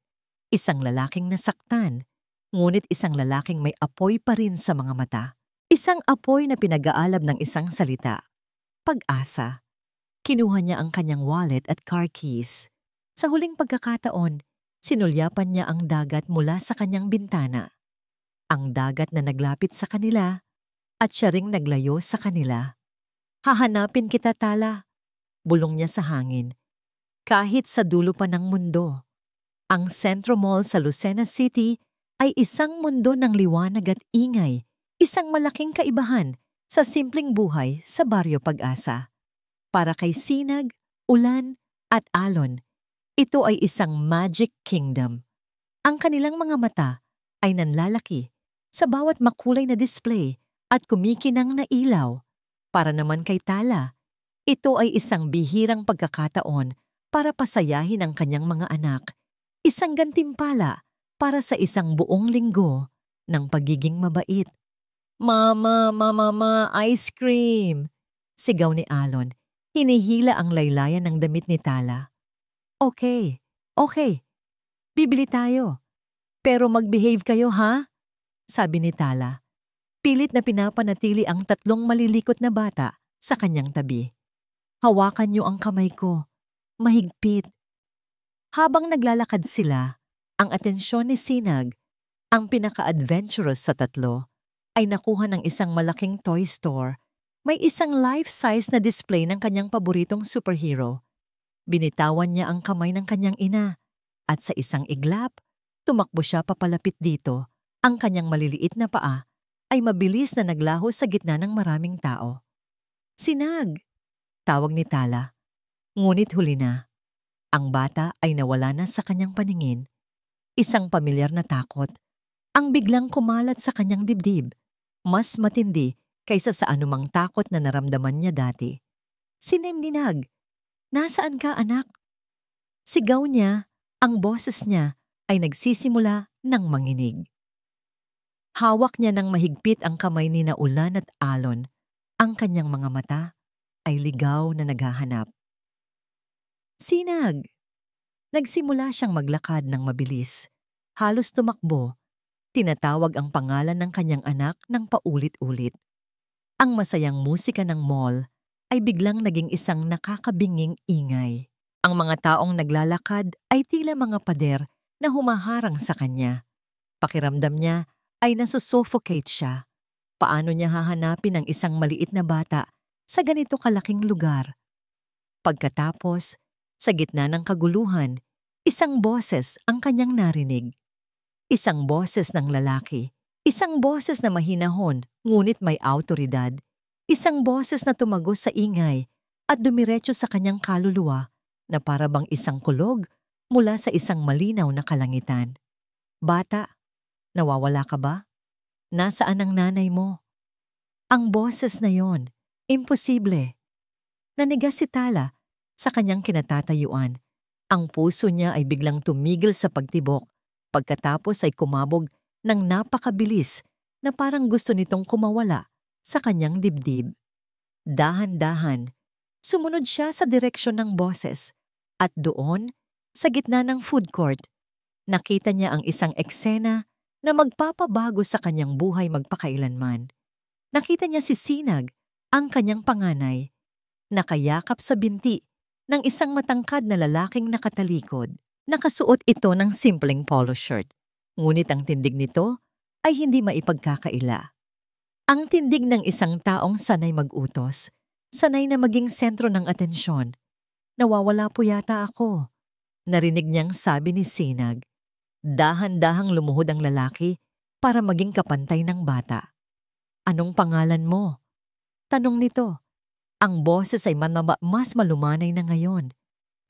isang lalaking nasaktan, ngunit isang lalaking may apoy pa rin sa mga mata. Isang apoy na pinag-aalab ng isang salita. Pag-asa. Kinuha niya ang kanyang wallet at car keys. Sa huling pagkakataon, sinulyapan niya ang dagat mula sa kanyang bintana. Ang dagat na naglapit sa kanila at siya ring naglayo sa kanila. Hahanapin kita, Tala. Bulong niya sa hangin. Kahit sa dulo pa ng mundo. Ang Centro Mall sa Lucena City ay isang mundo ng liwanag at ingay, isang malaking kaibahan sa simpleng buhay sa Baryo Pag-asa. Para kay Sinag, Ulan at Alon, ito ay isang magic kingdom. Ang kanilang mga mata ay nanlalaki sa bawat makulay na display at kumikinang na ilaw. Para naman kay Tala, ito ay isang bihirang pagkakataon para pasayahin ang kanyang mga anak, isang gantimpala para sa isang buong linggo ng pagiging mabait. Mama, ice cream! Sigaw ni Alon, hinihila ang laylayan ng damit ni Tala. Okay. Bibili tayo. Pero mag-behave kayo, ha? Sabi ni Tala. Pilit na pinapanatili ang 3 malilikot na bata sa kanyang tabi. Hawakan niyo ang kamay ko. Mahigpit. Habang naglalakad sila, ang atensyon ni Sinag, ang pinaka-adventurous sa 3, ay nakuha ng isang malaking toy store. May isang life-size na display ng kanyang paboritong superhero. Binitawan niya ang kamay ng kanyang ina at sa isang iglap, tumakbo siya papalapit dito. Ang kanyang maliliit na paa ay mabilis na naglaho sa gitna ng maraming tao. Sinag! Tawag ni Tala. Ngunit huli na. Ang bata ay nawala na sa kanyang paningin. Isang pamilyar na takot ang biglang kumalat sa kanyang dibdib. Mas matindi kaysa sa anumang takot na naramdaman niya dati. Sinag! Nasaan ka, anak? Sigaw niya, ang boses niya ay nagsisimula ng manginig. Hawak niya ng mahigpit ang kamay ni Ulan at Alon. Ang kanyang mga mata ay ligaw na naghahanap. Sinag! Nagsimula siyang maglakad ng mabilis. Halos tumakbo. Tinatawag ang pangalan ng kanyang anak ng paulit-ulit. Ang masayang musika ng mall ay biglang naging isang nakakabinging ingay. Ang mga taong naglalakad ay tila mga pader na humaharang sa kanya. Pakiramdam niya ay nasusuffocate siya. Paano niya hahanapin ang isang maliit na bata sa ganito kalaking lugar? Pagkatapos, sa gitna ng kaguluhan, isang boses ang kanyang narinig. Isang boses ng lalaki. Isang boses na mahinahon ngunit may awtoridad. Isang boses na tumagos sa ingay at dumiretso sa kanyang kaluluwa na para bang isang kulog mula sa isang malinaw na kalangitan. Bata, nawawala ka ba? Nasaan ang nanay mo? Ang boses na yon, imposible. Nanigas si Tala sa kanyang kinatatayuan. Ang puso niya ay biglang tumigil sa pagtibok. Pagkatapos ay kumabog ng napakabilis na parang gusto nitong kumawala sa kanyang dibdib. Dahan-dahan, sumunod siya sa direksyon ng boses at doon, sa gitna ng food court, nakita niya ang isang eksena na magpapabago sa kanyang buhay magpakailanman. Nakita niya si Sinag, ang kanyang panganay, nakayakap sa binti ng isang matangkad na lalaking nakatalikod. Nakasuot ito ng simpleng polo shirt, ngunit ang tindig nito ay hindi maipagkakaila. Ang tindig ng isang taong sanay mag-utos, sanay na maging sentro ng atensyon. Nawawala po yata ako. Narinig niyang sabi ni Sinag. Dahan-dahang lumuhod ang lalaki para maging kapantay ng bata. Anong pangalan mo? Tanong nito. Ang boses ay mas malumanay na ngayon.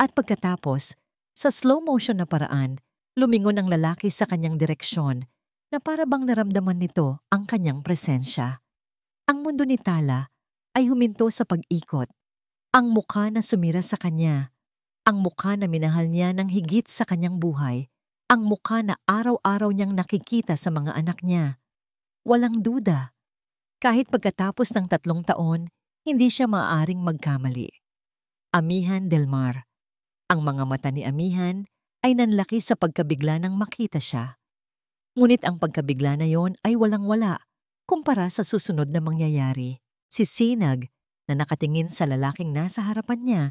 At pagkatapos, sa slow motion na paraan, lumingon ang lalaki sa kanyang direksyon na para bang naramdaman nito ang kanyang presensya. Ang mundo ni Tala ay huminto sa pag-ikot. Ang mukha na sumira sa kanya. Ang mukha na minahal niya ng higit sa kanyang buhay. Ang mukha na araw-araw niyang nakikita sa mga anak niya. Walang duda. Kahit pagkatapos ng 3 taon, hindi siya maaaring magkamali. Amihan Del Mar. Ang mga mata ni Amihan ay nanlaki sa pagkabigla nang makita siya. Ngunit ang pagkabigla na yon ay walang-wala kumpara sa susunod na mangyayari. Si Sinag, na nakatingin sa lalaking nasa harapan niya,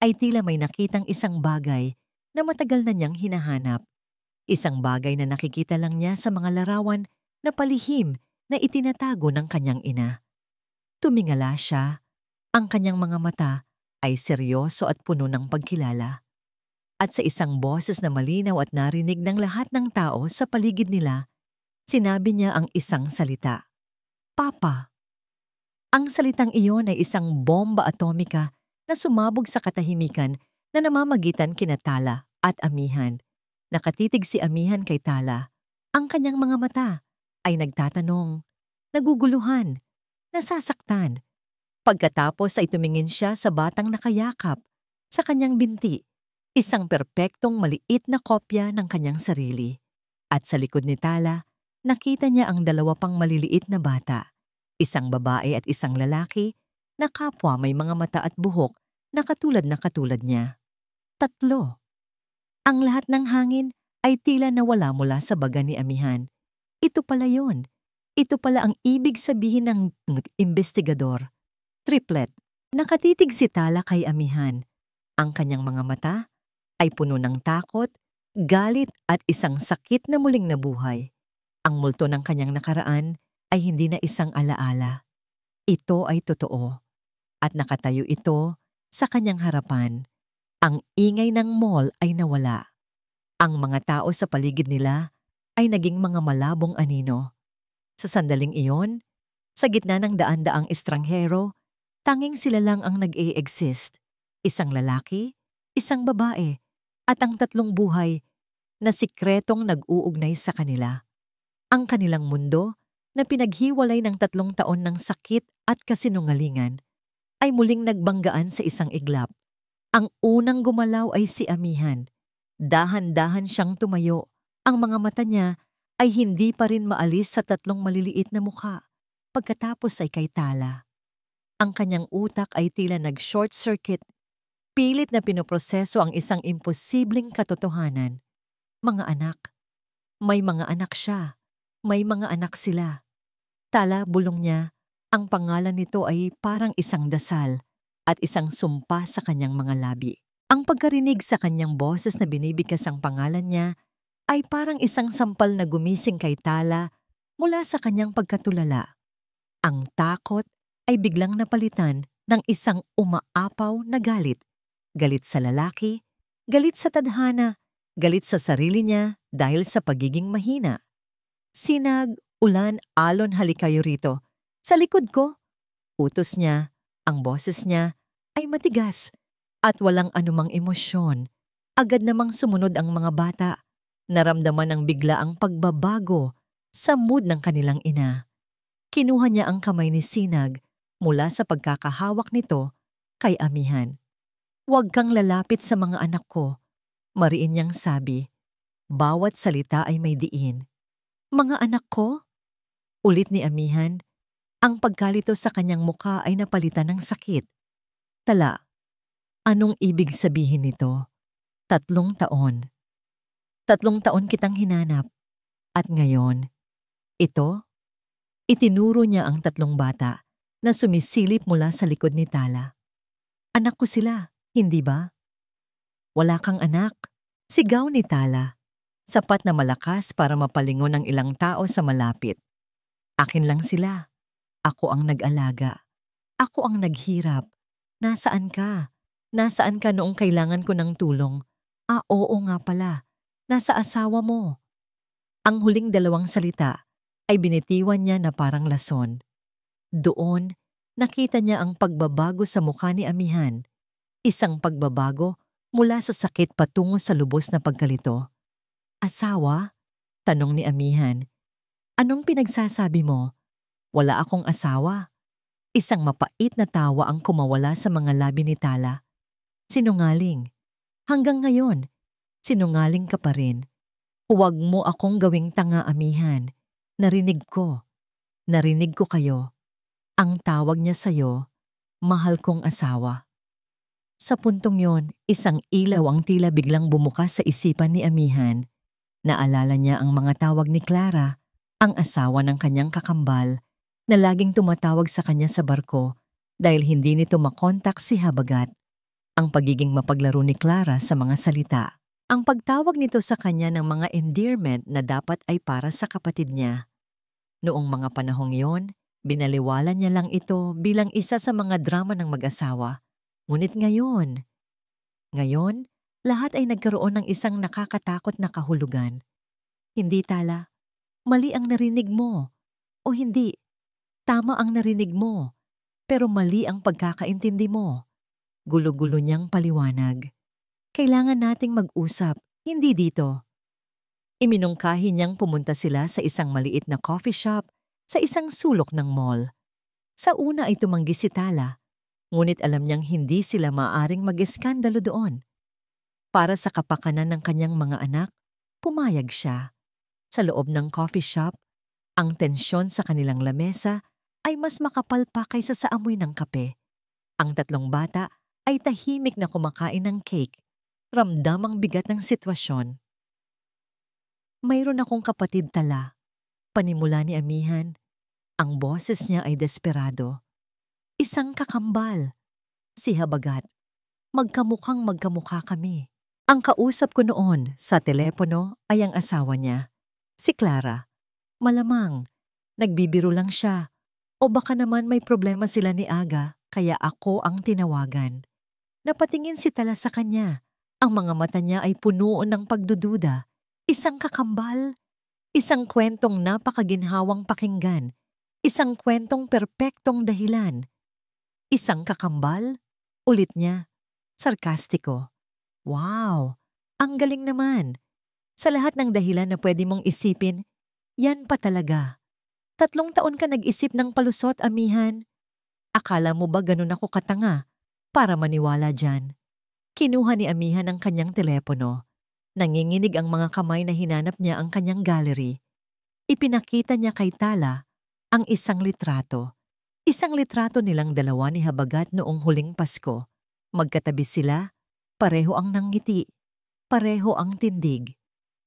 ay tila may nakitang isang bagay na matagal na niyang hinahanap. Isang bagay na nakikita lang niya sa mga larawan na palihim na itinatago ng kanyang ina. Tumingala siya. Ang kanyang mga mata ay seryoso at puno ng pagkilala. At sa isang boses na malinaw at narinig ng lahat ng tao sa paligid nila, sinabi niya ang isang salita. Papa. Ang salitang iyon ay isang bomba atomika na sumabog sa katahimikan na namamagitan kina Tala at Amihan. Nakatitig si Amihan kay Tala. Ang kanyang mga mata ay nagtatanong, naguguluhan, nasasaktan. Pagkatapos ay tumingin siya sa batang nakayakap sa kanyang binti, isang perpektong maliit na kopya ng kanyang sarili. At sa likod ni Tala, nakita niya ang 2 pang maliliit na bata, isang babae at isang lalaki na kapwa may mga mata at buhok na katulad niya. 3. Ang lahat ng hangin ay tila nawala mula sa baga ni Amihan. Ito pala yun. Ito pala ang ibig sabihin ng investigador. Triplet. Nakatitig si Tala kay Amihan. Ang kanyang mga mata ay puno ng takot, galit at isang sakit na muling nabuhay. Ang multo ng kanyang nakaraan ay hindi na isang alaala. Ito ay totoo. At nakatayo ito sa kanyang harapan. Ang ingay ng mall ay nawala. Ang mga tao sa paligid nila ay naging mga malabong anino. Sa sandaling iyon, sa gitna ng daan-daang estranghero, tanging sila lang ang nag-e-exist. Isang lalaki, isang babae, at ang 3 buhay na sikretong nag-uugnay sa kanila. Ang kanilang mundo na pinaghiwalay ng 3 taon ng sakit at kasinungalingan ay muling nagbanggaan sa isang iglap. Ang unang gumalaw ay si Amihan. Dahan-dahan siyang tumayo. Ang mga mata niya ay hindi pa rin maalis sa 3 maliliit na mukha. Pagkatapos ay kay Tala. Ang kanyang utak ay tila nag-short circuit. Pilit na pinoproseso ang isang imposibleng katotohanan. Mga anak. May mga anak siya. May mga anak sila. Tala, bulong niya. Ang pangalan nito ay parang isang dasal at isang sumpa sa kanyang mga labi. Ang pagkarinig sa kanyang boses na binibigkas ang pangalan niya ay parang isang sampal na gumising kay Tala mula sa kanyang pagkatulala. Ang takot ay biglang napalitan ng isang umaapaw na galit. Galit sa lalaki, galit sa tadhana, galit sa sarili niya dahil sa pagiging mahina. Sinag, ulan, alon, halik kayo rito. Sa likod ko. Utos niya, ang boses niya ay matigas at walang anumang emosyon. Agad namang sumunod ang mga bata. Naramdaman ng bigla ang pagbabago sa mood ng kanilang ina. Kinuha niya ang kamay ni Sinag mula sa pagkakahawak nito kay Amihan. Huwag kang lalapit sa mga anak ko, mariin niyang sabi. Bawat salita ay may diin. Mga anak ko? Ulit ni Amihan. Ang pagkalito sa kanyang muka ay napalitan ng sakit. Tala, anong ibig sabihin nito? 3 taon. 3 taon kitang hinanap. At ngayon, ito? Itinuro niya ang 3 bata na sumisilip mula sa likod ni Tala. Anak ko sila, hindi ba? Wala kang anak? Sigaw ni Tala. Sapat na malakas para mapalingon ng ilang tao sa malapit. Akin lang sila. Ako ang nag-alaga. Ako ang naghirap. Nasaan ka? Nasaan ka noong kailangan ko ng tulong? Oo nga pala. Nasa asawa mo. Ang huling dalawang salita ay binitiwan niya na parang lason. Doon, nakita niya ang pagbabago sa mukha ni Amihan. Isang pagbabago mula sa sakit patungo sa lubos na pagkalito. Asawa? Tanong ni Amihan. Anong pinagsasabi mo? Wala akong asawa. Isang mapait na tawa ang kumawala sa mga labi ni Tala. Sinungaling. Hanggang ngayon, sinungaling ka pa rin. Huwag mo akong gawing tanga, Amihan. Narinig ko. Narinig ko kayo. Ang tawag niya sa'yo, mahal kong asawa. Sa puntong yon, isang ilaw ang tila biglang bumukas sa isipan ni Amihan. Naalala niya ang mga tawag ni Clara, ang asawa ng kanyang kakambal, na laging tumatawag sa kanya sa barko dahil hindi nito makontak si Habagat. Ang pagiging mapaglaro ni Clara sa mga salita. Ang pagtawag nito sa kanya ng mga endearment na dapat ay para sa kapatid niya. Noong mga panahong yon, binaliwala niya lang ito bilang isa sa mga drama ng mag-asawa. Ngunit ngayon, lahat ay nagkaroon ng isang nakakatakot na kahulugan. Hindi, Tala. Mali ang narinig mo. O hindi, tama ang narinig mo. Pero mali ang pagkakaintindi mo. Gulo-gulo niyang paliwanag. Kailangan nating mag-usap, hindi dito. Iminungkahi niyang pumunta sila sa isang maliit na coffee shop sa isang sulok ng mall. Sa una ay tumanggi si Tala, ngunit alam niyang hindi sila maaaring mag-eskandalo doon. Para sa kapakanan ng kanyang mga anak, pumayag siya. Sa loob ng coffee shop, ang tensyon sa kanilang lamesa ay mas makapal pa kaysa sa amoy ng kape. Ang tatlong bata ay tahimik na kumakain ng cake. Ramdam ang bigat ng sitwasyon. Mayroon akong kapatid, Tala. Panimula ni Amihan. Ang boses niya ay desperado. Isang kakambal. Si Habagat. Magkamukhang magkamukha kami. Ang kausap ko noon sa telepono ay ang asawa niya. Si Clara. Malamang. Nagbibiro lang siya. O baka naman may problema sila ni Aga kaya ako ang tinawagan. Napatingin si Tala sa kanya. Ang mga mata niya ay puno ng pagdududa. Isang kakambal. Isang kwentong napakaginhawang pakinggan. Isang kwentong perpektong dahilan. Isang kakambal? Ulit niya. Sarkastiko. Wow! Ang galing naman. Sa lahat ng dahilan na pwede mong isipin, yan pa talaga. 3 taon ka nag-isip ng palusot, Amihan. Akala mo ba ganun ako katanga para maniwala dyan? Kinuha ni Amihan ang kanyang telepono. Nanginginig ang mga kamay na hinanap niya ang kanyang gallery. Ipinakita niya kay Tala ang isang litrato. Isang litrato nilang dalawa ni Habagat noong huling Pasko. Magkatabi sila, pareho ang nanggiti, pareho ang tindig.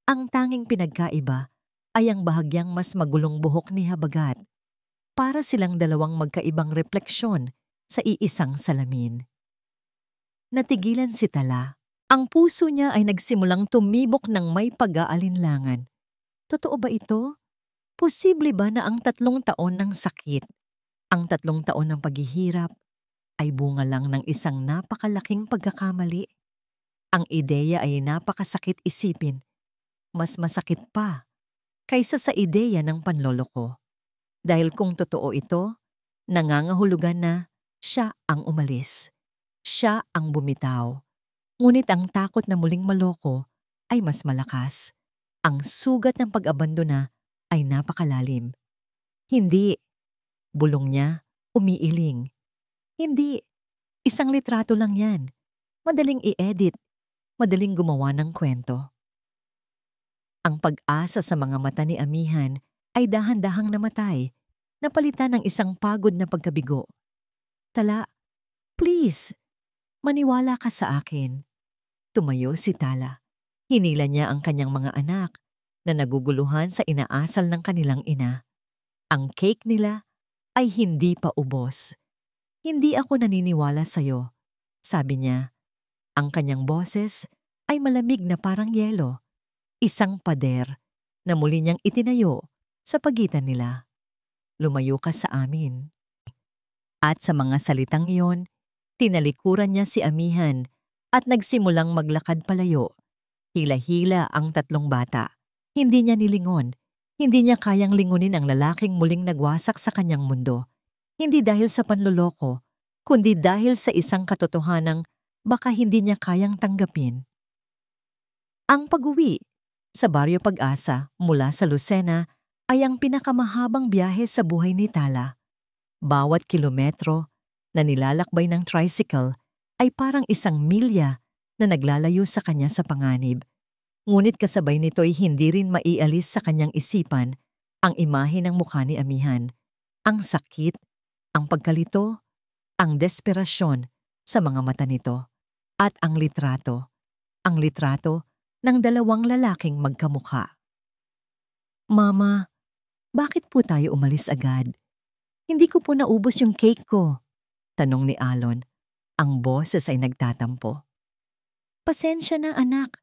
Ang tanging pinagkaiba ay ang bahagyang mas magulong buhok ni Habagat. Para silang dalawang magkaibang refleksyon sa iisang salamin. Natigilan si Tala. Ang puso niya ay nagsimulang tumibok ng may pag-aalinlangan. Totoo ba ito? Posible ba na ang 3 taon ng sakit, ang 3 taon ng paghihirap, ay bunga lang ng isang napakalaking pagkakamali? Ang ideya ay napakasakit isipin. Mas masakit pa kaysa sa ideya ng panloloko. Dahil kung totoo ito, nangangahulugan na siya ang umalis. Siya ang bumitaw. Ngunit ang takot na muling maloko ay mas malakas. Ang sugat ng pag-abandona ay napakalalim. Hindi. Bulong niya, umiiling. Hindi. Isang litrato lang yan. Madaling i-edit. Madaling gumawa ng kwento. Ang pag-asa sa mga mata ni Amihan ay dahan-dahang namatay, napalitan ng isang pagod na pagkabigo. Tala, please, maniwala ka sa akin. Tumayo si Tala. Hinila niya ang kanyang mga anak na naguguluhan sa inaasal ng kanilang ina. Ang cake nila ay hindi pa ubos. Hindi ako naniniwala sa'yo, sabi niya. Ang kanyang boses ay malamig na parang yelo, isang pader na muli niyang itinayo sa pagitan nila. Lumayo ka sa amin. At sa mga salitang iyon, tinalikuran niya si Amihan at nagsimulang maglakad palayo. Hila-hila ang tatlong bata. Hindi niya nilingon. Hindi niya kayang lingunin ang lalaking muling nagwasak sa kanyang mundo. Hindi dahil sa panloloko, kundi dahil sa isang katotohanang baka hindi niya kayang tanggapin. Ang pag-uwi sa Baryo Pag-asa mula sa Lucena ay ang pinakamahabang biyahe sa buhay ni Tala. Bawat kilometro na nilalakbay ng tricycle ay parang isang milya na naglalayo sa kanya sa panganib. Ngunit kasabay nito'y hindi rin maialis sa kanyang isipan ang imahe ng mukha ni Amihan, ang sakit, ang pagkalito, ang desperasyon sa mga mata nito, at ang litrato ng dalawang lalaking magkamukha. Mama, bakit po tayo umalis agad? Hindi ko po naubos yung cake ko, tanong ni Alon. Ang boses ay nagtatampo. Pasensya na anak,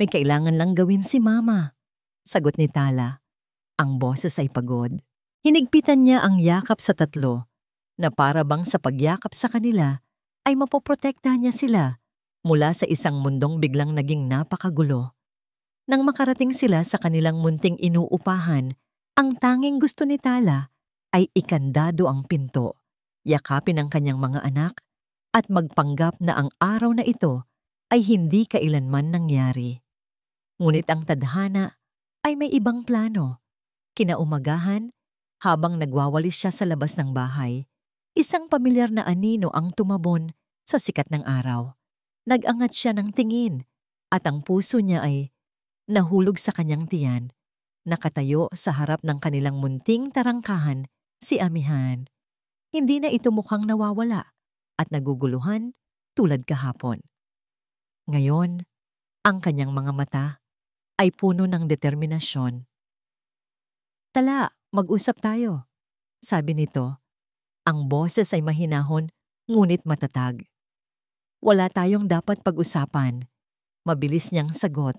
may kailangan lang gawin si Mama, sagot ni Tala. Ang boses ay pagod. Hinigpitan niya ang yakap sa tatlo na para bang sa pagyakap sa kanila ay mapoprotektahan niya sila mula sa isang mundong biglang naging napakagulo. Nang makarating sila sa kanilang munting inuupahan, ang tanging gusto ni Tala ay ikandado ang pinto, yakapin ang kanyang mga anak at magpanggap na ang araw na ito ay hindi kailanman nangyari. Ngunit ang tadhana ay may ibang plano. Kinaumagahan, habang nagwawalis siya sa labas ng bahay, isang pamilyar na anino ang tumabon sa sikat ng araw. Nag-angat siya ng tingin at ang puso niya ay nahulog sa kanyang tiyan. Nakatayo sa harap ng kanilang munting tarangkahan si Amihan. Hindi na ito mukhang nawawala at naguguluhan tulad kahapon. Ngayon, ang kanyang mga mata ay puno ng determinasyon. Tala, mag-usap tayo, sabi nito. Ang boses ay mahinahon ngunit matatag. Wala tayong dapat pag-usapan. Mabilis niyang sagot.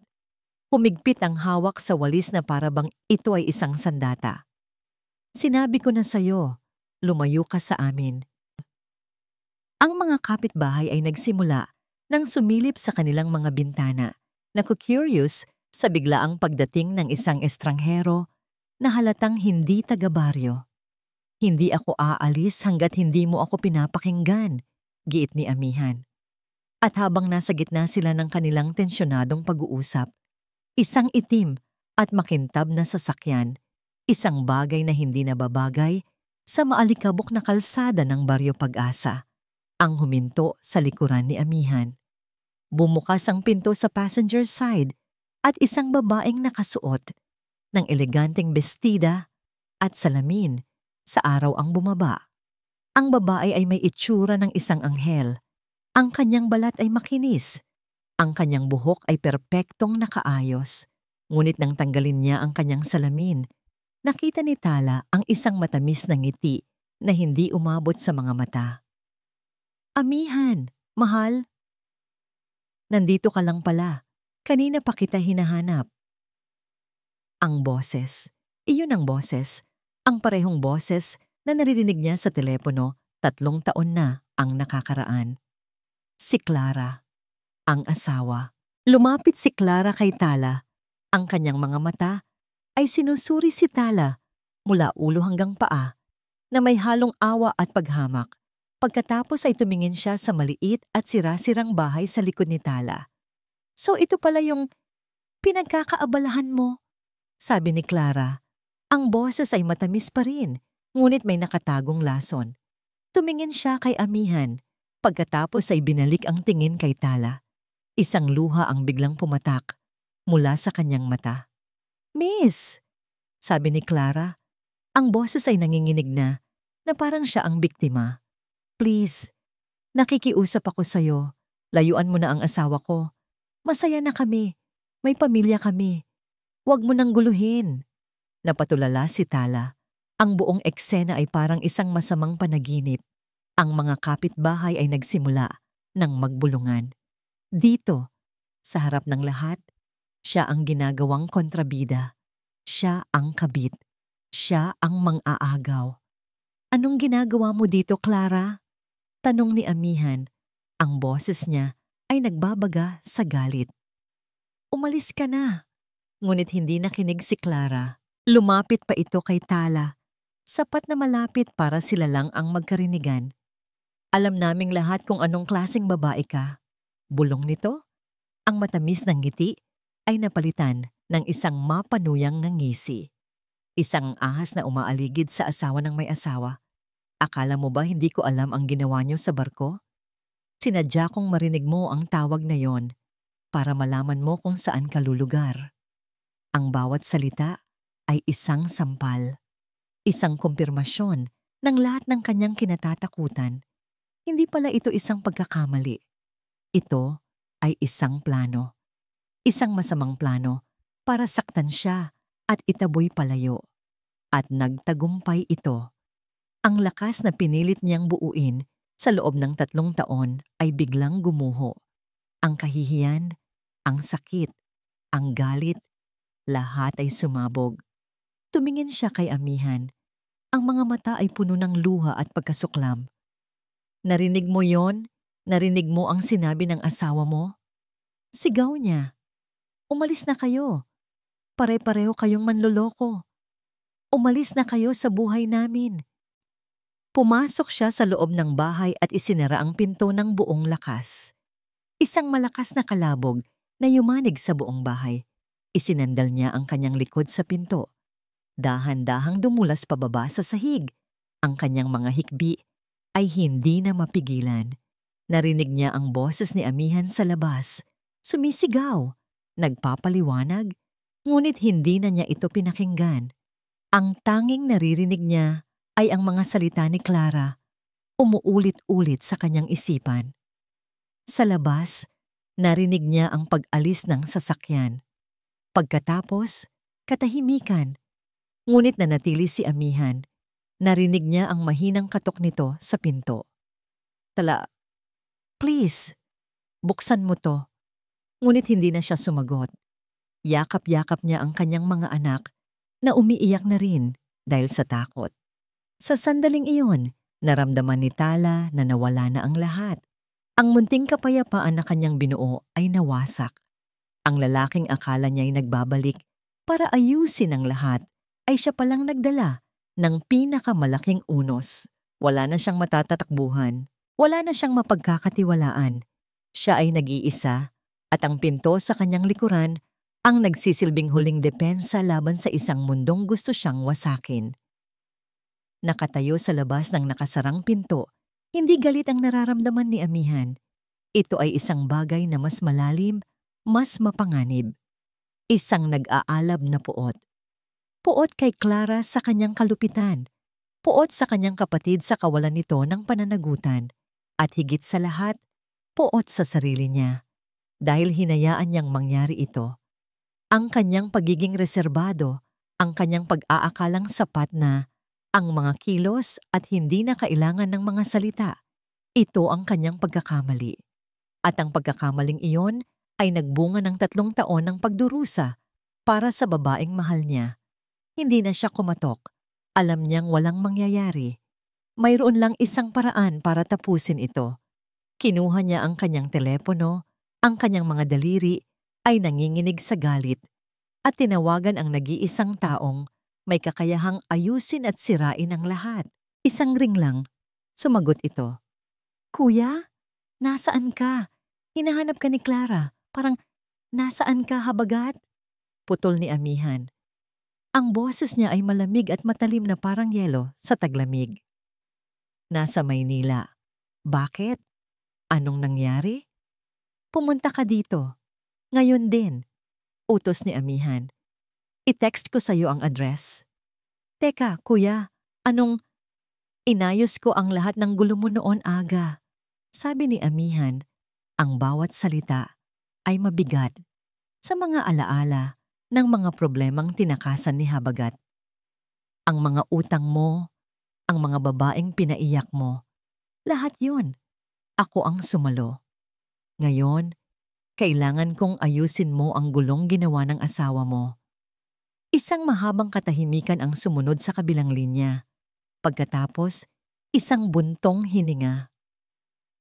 Humigpit ang hawak sa walis na parabang ito ay isang sandata. Sinabi ko na sa'yo, lumayo ka sa amin. Ang mga kapitbahay ay nagsimula nang sumilip sa kanilang mga bintana, naku-curious sa biglaang pagdating ng isang estranghero na halatang hindi taga-baryo. Hindi ako aalis hanggat hindi mo ako pinapakinggan, giit ni Amihan. At habang nasa gitna sila ng kanilang tensyonadong pag-uusap, isang itim at makintab na sasakyan, isang bagay na hindi nababagay sa maalikabok na kalsada ng Baryo Pag-asa, ang huminto sa likuran ni Amihan. Bumukas ang pinto sa passenger side at isang babaeng nakasuot ng eleganteng bestida at salamin sa araw ang bumaba. Ang babae ay may itsura ng isang anghel. Ang kanyang balat ay makinis. Ang kanyang buhok ay perpektong nakaayos. Ngunit nang tanggalin niya ang kanyang salamin, nakita ni Tala ang isang matamis na ngiti na hindi umabot sa mga mata. Amihan, mahal. Nandito ka lang pala. Kanina pa kita hinahanap. Ang boses. Iyon ang boses. Ang parehong boses na naririnig niya sa telepono 3 taon na ang nakakaraan. Si Clara, ang asawa. Lumapit si Clara kay Tala. Ang kanyang mga mata ay sinusuri si Tala mula ulo hanggang paa na may halong awa at paghamak. Pagkatapos ay tumingin siya sa maliit at sira-sirang bahay sa likod ni Tala. So ito pala yung pinagkakaabalahan mo, sabi ni Clara. Ang boses ay matamis pa rin, ngunit may nakatagong lason. Tumingin siya kay Amihan, pagkatapos ay binalik ang tingin kay Tala. Isang luha ang biglang pumatak mula sa kanyang mata. Miss, sabi ni Clara. Ang boses ay nanginginig na parang siya ang biktima. Please, nakikiusap ako sa'yo. Layuan mo na ang asawa ko. Masaya na kami. May pamilya kami. Huwag mo nang guluhin. Napatulala si Tala. Ang buong eksena ay parang isang masamang panaginip. Ang mga kapitbahay ay nagsimula ng magbulungan. Dito, Sa harap ng lahat, siya ang ginagawang kontrabida. Siya ang kabit. Siya ang mang-aagaw. Anong ginagawa mo dito, Clara? Tanong ni Amihan. Ang boses niya ay nagbabaga sa galit. Umalis ka na. Ngunit hindi nakinig si Clara. Lumapit pa ito kay Tala. Sapat na malapit para sila lang ang magkarinigan. Alam naming lahat kung anong klaseng babae ka. Bulong nito, ang matamis ng ngiti ay napalitan ng isang mapanuyang ngangisi. Isang ahas na umaaligid sa asawa ng may asawa. Akala mo ba hindi ko alam ang ginawa niyo sa barko? Sinadya kong marinig mo ang tawag na yon para malaman mo kung saan ka lulugar. Ang bawat salita ay isang sampal, isang kumpirmasyon ng lahat ng kanyang kinatatakutan. Hindi pala ito isang pagkakamali. Ito ay isang plano. Isang masamang plano para saktan siya at itaboy palayo. At nagtagumpay ito. Ang lakas na pinilit niyang buuin sa loob ng 3 taon ay biglang gumuho. Ang kahihiyan, ang sakit, ang galit, lahat ay sumabog. Tumingin siya kay Amihan. Ang mga mata ay puno ng luha at pagkasuklam. Narinig mo yon? Narinig mo ang sinabi ng asawa mo? Sigaw niya. Umalis na kayo. Pare-pareho kayong manloloko. Umalis na kayo sa buhay namin. Pumasok siya sa loob ng bahay at isinara ang pinto ng buong lakas. Isang malakas na kalabog na yumanig sa buong bahay. Isinandal niya ang kanyang likod sa pinto. Dahan-dahang dumulas pababa sa sahig. Ang kanyang mga hikbi ay hindi na mapigilan. Narinig niya ang boses ni Amihan sa labas. Sumisigaw, nagpapaliwanag, ngunit hindi na niya ito pinakinggan. Ang tanging naririnig niya ay ang mga salita ni Clara, umuulit-ulit sa kanyang isipan. Sa labas, narinig niya ang pag-alis ng sasakyan. Pagkatapos, katahimikan. Ngunit nanatili si Amihan. Narinig niya ang mahinang katok nito sa pinto. Tala, please, buksan mo to. Ngunit hindi na siya sumagot. Yakap-yakap niya ang kanyang mga anak na umiiyak na rin dahil sa takot. Sa sandaling iyon, naramdaman ni Tala na nawala na ang lahat. Ang munting kapayapaan na kanyang binuo ay nawasak. Ang lalaking akala niya'y nagbabalik para ayusin ang lahat ay siya palang nagdala ng pinakamalaking unos. Wala na siyang matatatakbuhan. Wala na siyang mapagkakatiwalaan. Siya ay nag-iisa at ang pinto sa kanyang likuran ang nagsisilbing huling depensa laban sa isang mundong gusto siyang wasakin. Nakatayo sa labas ng nakasarang pinto, hindi galit ang nararamdaman ni Amihan. Ito ay isang bagay na mas malalim, mas mapanganib. Isang nag-aalab na puot. Puot kay Clara sa kanyang kalupitan. Puot sa kanyang kapatid sa kawalan nito ng pananagutan. At higit sa lahat, puot sa sarili niya. Dahil hinayaan niyang mangyari ito. Ang kanyang pagiging reserbado, ang kanyang pag-aakalang sapat na ang mga kilos at hindi na kailangan ng mga salita. Ito ang kanyang pagkakamali. At ang pagkakamaling iyon ay nagbunga ng 3 taon ng pagdurusa para sa babaeng mahal niya. Hindi na siya kumatok. Alam niyang walang mangyayari. Mayroon lang isang paraan para tapusin ito. Kinuha niya ang kanyang telepono, ang kanyang mga daliri ay nanginginig sa galit at tinawagan ang nag-iisang taong may kakayahang ayusin at sirain ang lahat. Isang ring lang. Sumagot ito. Kuya, nasaan ka? Hinahanap ka ni Clara. Parang, nasaan ka, habagat? Putol ni Amihan. Ang boses niya ay malamig at matalim na parang yelo sa taglamig. Nasa Maynila. Bakit? Anong nangyari? Pumunta ka dito. Ngayon din. Utos ni Amihan. I-text ko sa'yo ang address. Teka, kuya, anong... Inayos ko ang lahat ng gulo mo noon aga. Sabi ni Amihan, ang bawat salita ay mabigat sa mga alaala ng mga problemang tinakasan ni Habagat. Ang mga utang mo, ang mga babaeng pinaiyak mo, lahat yun. Ako ang sumalo. Ngayon, Kailangan kong ayusin mo ang gulong ginawa ng asawa mo. Isang mahabang katahimikan ang sumunod sa kabilang linya. Pagkatapos, isang buntong hininga.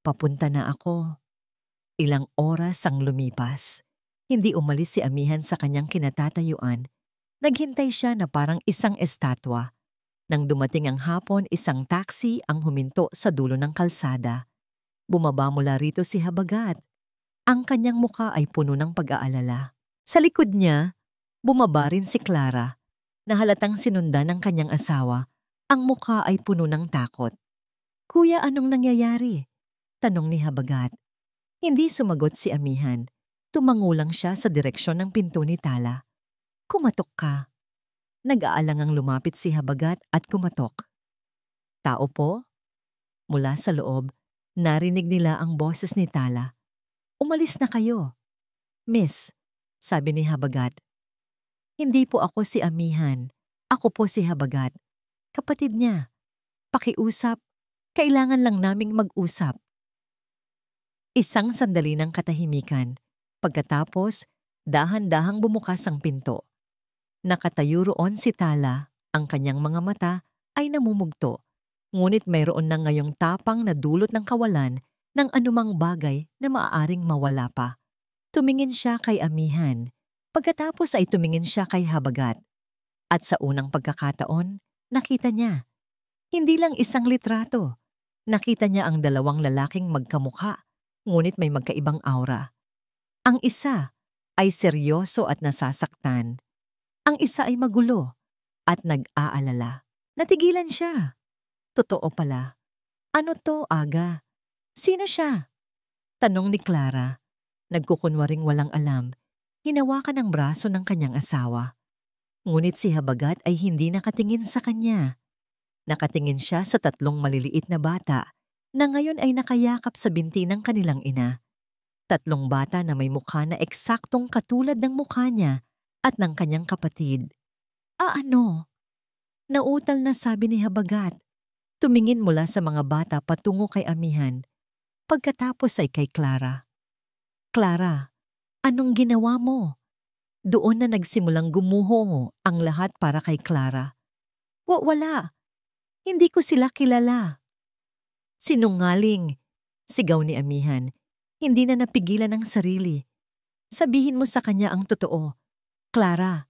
Papunta na ako. Ilang oras ang lumipas. Hindi umalis si amihan sa kanyang kinatatayuan. Naghintay siya na parang isang estatwa. Nang dumating ang hapon, isang taxi ang huminto sa dulo ng kalsada. Bumaba mula rito si Habagat. Ang kanyang muka ay puno ng pag-aalala. Sa likod niya, bumaba rin si Clara, na halatang sinundan ng kanyang asawa. Ang muka ay puno ng takot. "Kuya, anong nangyayari?" tanong ni Habagat. Hindi sumagot si amihan. Tumango lang siya sa direksyon ng pinto ni Tala. "Kumatok ka." Nag-aalangang lumapit si Habagat at kumatok. "Tao po?" Mula sa loob, narinig nila ang boses ni Tala. "Umalis na kayo." "Miss," sabi ni Habagat. "Hindi po ako si amihan. Ako po si Habagat. Kapatid niya. Pakiusap. Kailangan lang naming mag-usap." Isang sandali ng katahimikan. Pagkatapos, dahan-dahang bumukas ang pinto. Nakatayo roon si Tala, ang kanyang mga mata ay namumugto, ngunit mayroon na ngayong tapang na dulot ng kawalan ng anumang bagay na maaaring mawala pa. Tumingin siya kay amihan, pagkatapos ay tumingin siya kay Habagat. At sa unang pagkakataon, nakita niya. Hindi lang isang litrato. Nakita niya ang dalawang lalaking magkamukha, ngunit may magkaibang aura. Ang isa ay seryoso at nasasaktan. Ang isa ay magulo at nag-aalala. Natigilan siya. Totoo pala. "Ano to, Aga? Sino siya?" tanong ni Clara. Nagkukunwaring walang alam. Hinawakan ang braso ng kanyang asawa. Ngunit si Habagat ay hindi nakatingin sa kanya. Nakatingin siya sa tatlong maliliit na bata na ngayon ay nakayakap sa binti ng kanilang ina. Tatlong bata na may mukha na eksaktong katulad ng mukha niya at ng kanyang kapatid. Ano?" Nautal na sabi ni Habagat. Tumingin mula sa mga bata patungo kay amihan. Pagkatapos ay kay Clara. "Clara, anong ginawa mo?" Doon na nagsimulang gumuho ang lahat para kay Clara. Wala. Hindi ko sila kilala." "Sinungaling," sigaw ni amihan. Hindi na napigilan ang sarili. "Sabihin mo sa kanya ang totoo. Clara,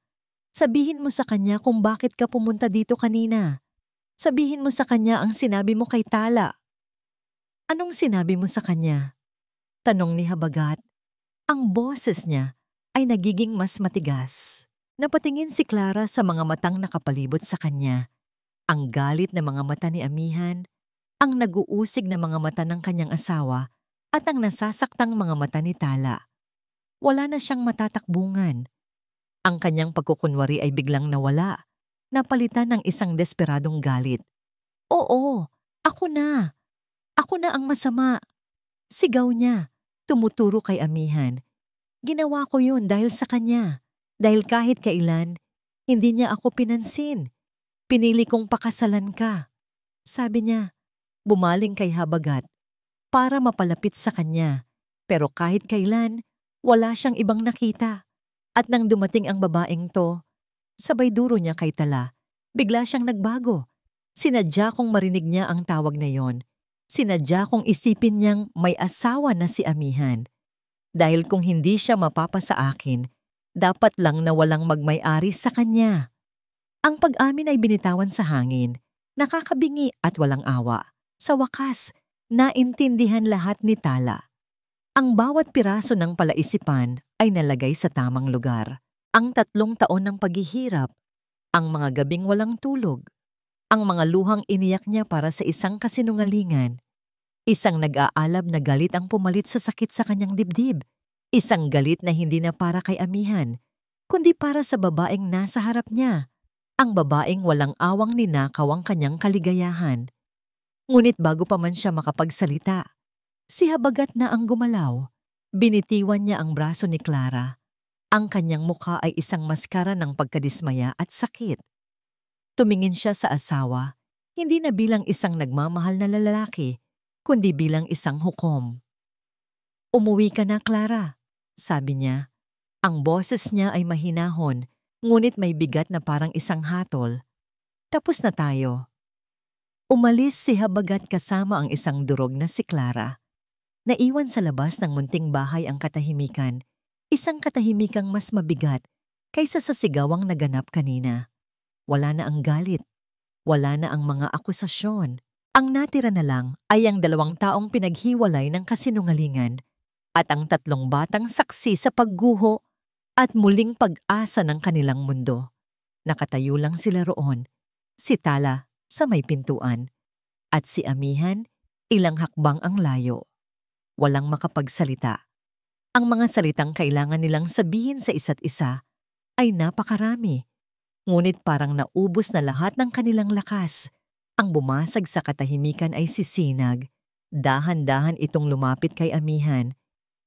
sabihin mo sa kanya kung bakit ka pumunta dito kanina. Sabihin mo sa kanya ang sinabi mo kay Tala." "Anong sinabi mo sa kanya?" tanong ni Habagat. Ang boses niya ay nagiging mas matigas. Napatingin si Clara sa mga matang nakapalibot sa kanya. Ang galit na mga mata ni amihan, ang nag-uusig na mga mata ng kanyang asawa, at ang nasasaktang mga mata ni Tala. Wala na siyang matatakbungan. Ang kanyang pagkukunwari ay biglang nawala, napalitan ng isang desperadong galit. "Oo, ako na. Ako na ang masama." Sigaw niya, tumuturo kay amihan. "Ginawa ko yun dahil sa kanya. Dahil kahit kailan, hindi niya ako pinansin. Pinili kong pakasalan ka." Sabi niya, bumaling kay Habagat para mapalapit sa kanya. Pero kahit kailan, wala siyang ibang nakita. At nang dumating ang babaeng to, sabay duro niya kay Tala. Bigla siyang nagbago. Sinadya kong marinig niya ang tawag na yon. Sinadya kong isipin niyang may asawa na si amihan. Dahil kung hindi siya mapapa sa akin, dapat lang na walang magmay-ari sa kanya. Ang pag-amin ay binitawan sa hangin, nakakabingi at walang awa. Sa wakas, naintindihan lahat ni Tala. Ang bawat piraso ng palaisipan ay nalagay sa tamang lugar. Ang 3 taon ng paghihirap, ang mga gabing walang tulog, ang mga luhang iniyak niya para sa isang kasinungalingan. Isang nag-aalab na galit ang pumalit sa sakit sa kanyang dibdib. Isang galit na hindi na para kay amihan, kundi para sa babaeng nasa harap niya. Ang babaeng walang awang ninakaw ang kanyang kaligayahan. Ngunit bago pa man siya makapagsalita, si Habagat na ang gumalaw. Binitiwan niya ang braso ni Clara. Ang kanyang mukha ay isang maskara ng pagkadismaya at sakit. Tumingin siya sa asawa, hindi na bilang isang nagmamahal na lalaki, kundi bilang isang hukom. "Umuwi ka na, Clara," sabi niya. Ang boses niya ay mahinahon, ngunit may bigat na parang isang hatol. Tapos na tayo. Umalis si Habagat kasama ang isang durog na si Clara. Naiwan sa labas ng munting bahay ang katahimikan, isang katahimikang mas mabigat kaysa sa sigawang naganap kanina. Wala na ang galit, wala na ang mga akusasyon. Ang natira na lang ay ang 2 taong pinaghiwalay ng kasinungalingan at ang 3 batang saksi sa pagguho at muling pag-asa ng kanilang mundo. Nakatayo lang sila roon, si Tala sa may pintuan, at si Amihan ilang hakbang ang layo. Walang makapagsalita. Ang mga salitang kailangan nilang sabihin sa isa't isa ay napakarami. Ngunit parang naubos na lahat ng kanilang lakas. Ang bumasag sa katahimikan ay si Sinag. Dahan-dahan itong lumapit kay Amihan.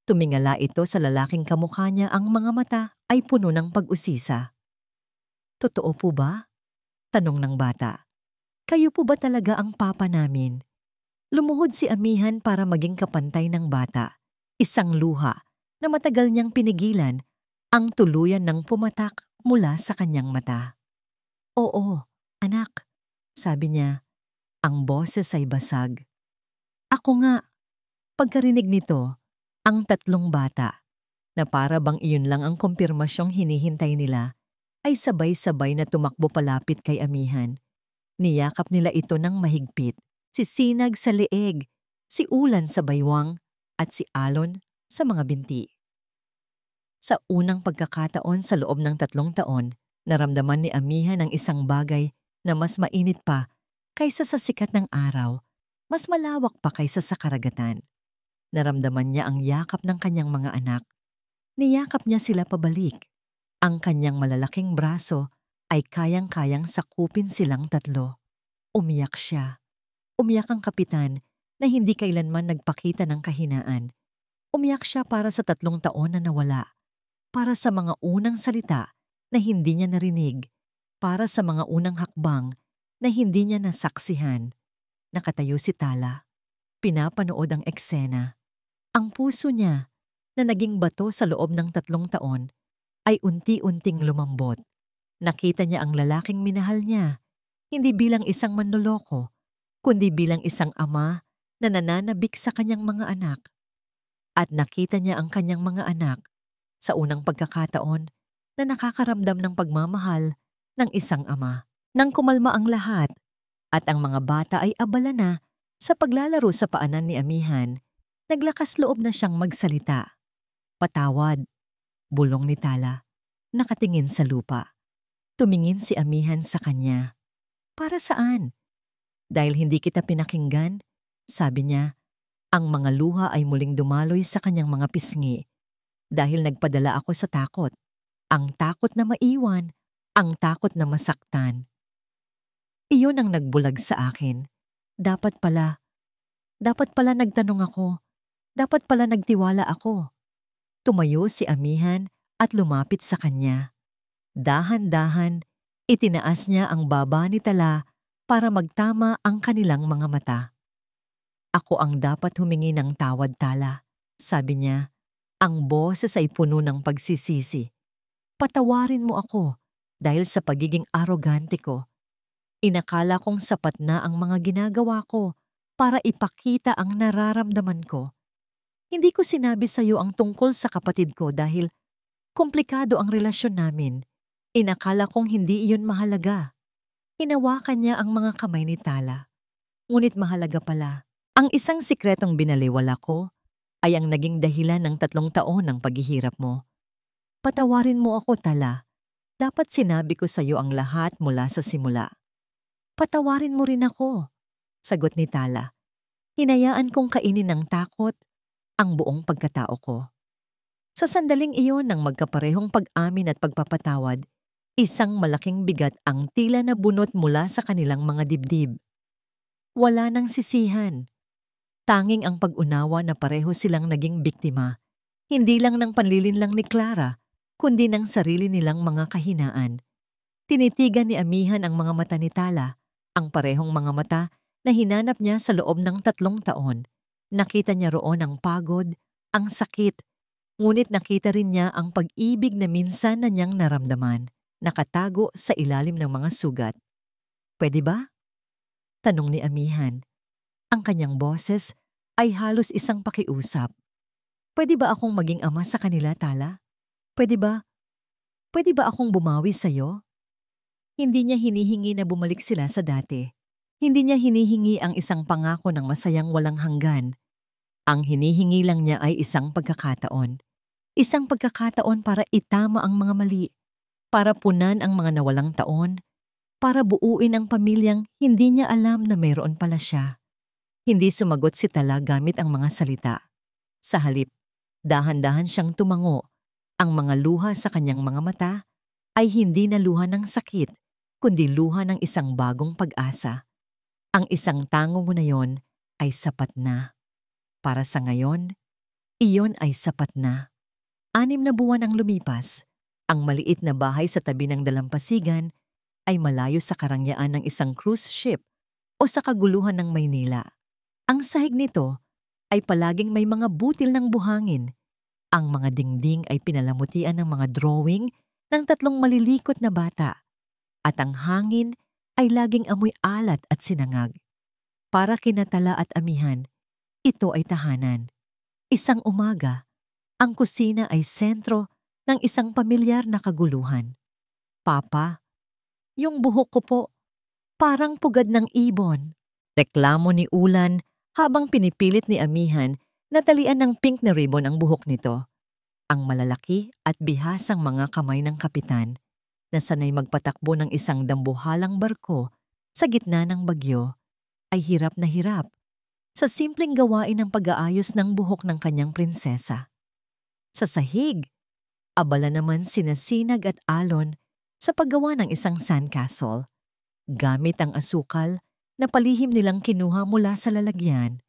Tumingala ito sa lalaking kamukha niya, ang mga mata ay puno ng pag-usisa. "Totoo po ba?" tanong ng bata. "Kayo po ba talaga ang papa namin?" Lumuhod si Amihan para maging kapantay ng bata. Isang luha na matagal niyang pinigilan ang tuluyan ng pumatak mula sa kanyang mata. "Oo, anak," sabi niya. Ang boses ay basag. "Ako nga." Pagkarinig nito, ang 3 bata, na para bang iyon lang ang kumpirmasyong hinihintay nila, ay sabay-sabay na tumakbo palapit kay Amihan. Niyakap nila ito ng mahigpit. Si Sinag sa leeg, si Ulan sa baywang, at si Alon sa mga binti. Sa unang pagkakataon sa loob ng 3 taon, naramdaman ni Amihan ang isang bagay na mas mainit pa kaysa sa sikat ng araw, mas malawak pa kaysa sa karagatan. Naramdaman niya ang yakap ng kanyang mga anak. Niyakap niya sila pabalik. Ang kanyang malalaking braso ay kayang-kayang sakupin silang 3. Umiyak siya. Umiyak ang kapitan na hindi kailanman nagpakita ng kahinaan. Umiyak siya para sa 3 taon na nawala, para sa mga unang salita na hindi niya narinig, para sa mga unang hakbang na hindi niya nasaksihan. Nakatayo si Tala. Pinapanood ang eksena. Ang puso niya, na naging bato sa loob ng 3 taon, ay unti-unting lumambot. Nakita niya ang lalaking minahal niya, hindi bilang isang manloloko, kundi bilang isang ama na nananabik sa kanyang mga anak. At nakita niya ang kanyang mga anak sa unang pagkakataon na nakakaramdam ng pagmamahal ng isang ama. Nang kumalma ang lahat at ang mga bata ay abala na sa paglalaro sa paanan ni Amihan, naglakas loob na siyang magsalita. "Patawad," bulong ni Tala, nakatingin sa lupa. Tumingin si Amihan sa kanya. "Para saan?" "Dahil hindi kita pinakinggan," sabi niya. Ang mga luha ay muling dumaloy sa kanyang mga pisngi. "Dahil nagpadala ako sa takot. Ang takot na maiwan, ang takot na masaktan. Iyon ang nagbulag sa akin. Dapat pala nagtanong ako. Dapat pala nagtiwala ako." Tumayo si Amihan at lumapit sa kanya. Dahan-dahan, itinaas niya ang baba ni Tala para magtama ang kanilang mga mata. "Ako ang dapat humingi ng tawad, Tala," sabi niya. Ang boses ay puno ng pagsisisi. "Patawarin mo ako dahil sa pagiging arogante ko. Inakala kong sapat na ang mga ginagawa ko para ipakita ang nararamdaman ko. Hindi ko sinabi sa iyo ang tungkol sa kapatid ko dahil komplikado ang relasyon namin. Inakala kong hindi iyon mahalaga." Hinawakan niya ang mga kamay ni Tala. "Ngunit mahalaga pala. Ang isang sikretong binaliwala ko ay ang naging dahilan ng 3 taon ng paghihirap mo. Patawarin mo ako, Tala. Dapat sinabi ko sa iyo ang lahat mula sa simula." "Patawarin mo rin ako," sagot ni Tala. "Hinayaan kong kainin ng takot ang buong pagkatao ko." Sa sandaling iyon ng magkaparehong pag-amin at pagpapatawad, isang malaking bigat ang tila na bunot mula sa kanilang mga dibdib. Wala nang sisihan. Tanging ang pag-unawa na pareho silang naging biktima, hindi lang ng panlilinlang ni Clara, kundi ng sarili nilang mga kahinaan. Tinitigan ni Amihan ang mga mata ni Tala, ang parehong mga mata na hinanap niya sa loob ng 3 taon. Nakita niya roon ang pagod, ang sakit, Ngunit nakita rin niya ang pag-ibig na minsan na niyang naramdaman, nakatago sa ilalim ng mga sugat. "Pwede ba?" tanong ni Amihan. Ang kanyang boses ay halos isang pakiusap. "Pwede ba akong maging ama sa kanila, Tala? Pwede ba? Pwede ba akong bumawi sa'yo?" Hindi niya hinihingi na bumalik sila sa dati. Hindi niya hinihingi ang isang pangako ng masayang walang hanggan. Ang hinihingi lang niya ay isang pagkakataon. Isang pagkakataon para itama ang mga mali, para punan ang mga nawalang taon, para buuin ang pamilyang hindi niya alam na mayroon pala siya. Hindi sumagot si Tala gamit ang mga salita. Sa halip, dahan-dahan siyang tumango. Ang mga luha sa kanyang mga mata ay hindi na luha ng sakit, kundi luha ng isang bagong pag-asa. Ang isang tango mo na yon ay sapat na. Para sa ngayon, iyon ay sapat na. 6 na buwan ang lumipas. Ang maliit na bahay sa tabi ng dalampasigan ay malayo sa karangyaan ng isang cruise ship o sa kaguluhan ng Maynila. Ang sahig nito ay palaging may mga butil ng buhangin. Ang mga dingding ay pinalamutian ng mga drawing ng 3 malilikot na bata. At ang hangin ay laging amoy alat at sinangag. Para kina Tala at Amihan, ito ay tahanan. Isang umaga, ang kusina ay sentro ng isang pamilyar na kaguluhan. "Papa, yung buhok ko po, parang pugad ng ibon." Reklamo ni Ulan habang pinipilit ni Amihan na talian ng pink na ribbon ang buhok nito. Ang malalaki at bihasang mga kamay ng kapitan na sanay magpatakbo ng isang dambuhalang barko sa gitna ng bagyo ay hirap na hirap sa simpleng gawain ng pag-aayos ng buhok ng kanyang prinsesa. Sa sahig, abala naman sina Sinag at Alon sa paggawa ng isang sandcastle. Gamit ang asukal na palihim nilang kinuha mula sa lalagyan,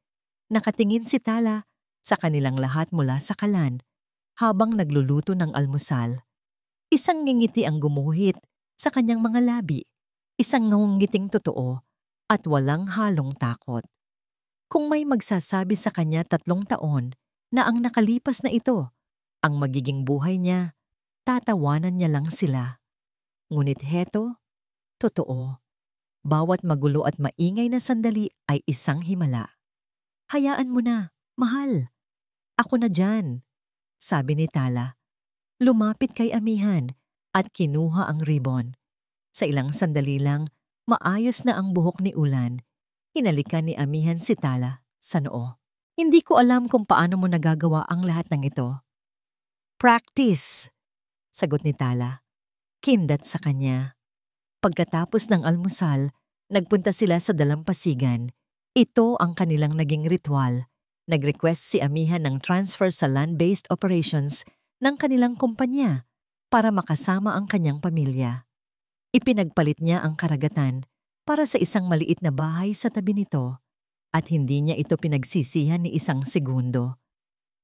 nakatingin si Tala sa kanilang lahat mula sa kalan habang nagluluto ng almusal. Isang ngingiti ang gumuhit sa kanyang mga labi, isang ngungiting totoo at walang halong takot. Kung may magsasabi sa kanya 3 taon na ang nakalipas na ito ang magiging buhay niya, tatawanan niya lang sila. Ngunit heto, totoo. Bawat magulo at maingay na sandali ay isang himala. "Hayaan mo na, mahal. Ako na dyan," sabi ni Tala. Lumapit kay Amihan at kinuha ang ribbon. Sa ilang sandali lang, maayos na ang buhok ni Ulan. Hinalikan ni Amihan si Tala sa noo. "Hindi ko alam kung paano mo nagagawa ang lahat ng ito." "Practice," sagot ni Tala. Kindat sa kanya. Pagkatapos ng almusal, nagpunta sila sa dalampasigan. Ito ang kanilang naging ritual. Nag-request si Amihan ng transfer sa land-based operations ng kanilang kumpanya para makasama ang kanyang pamilya. Ipinagpalit niya ang karagatan para sa isang maliit na bahay sa tabi nito at hindi niya ito pinagsisihan ni isang segundo.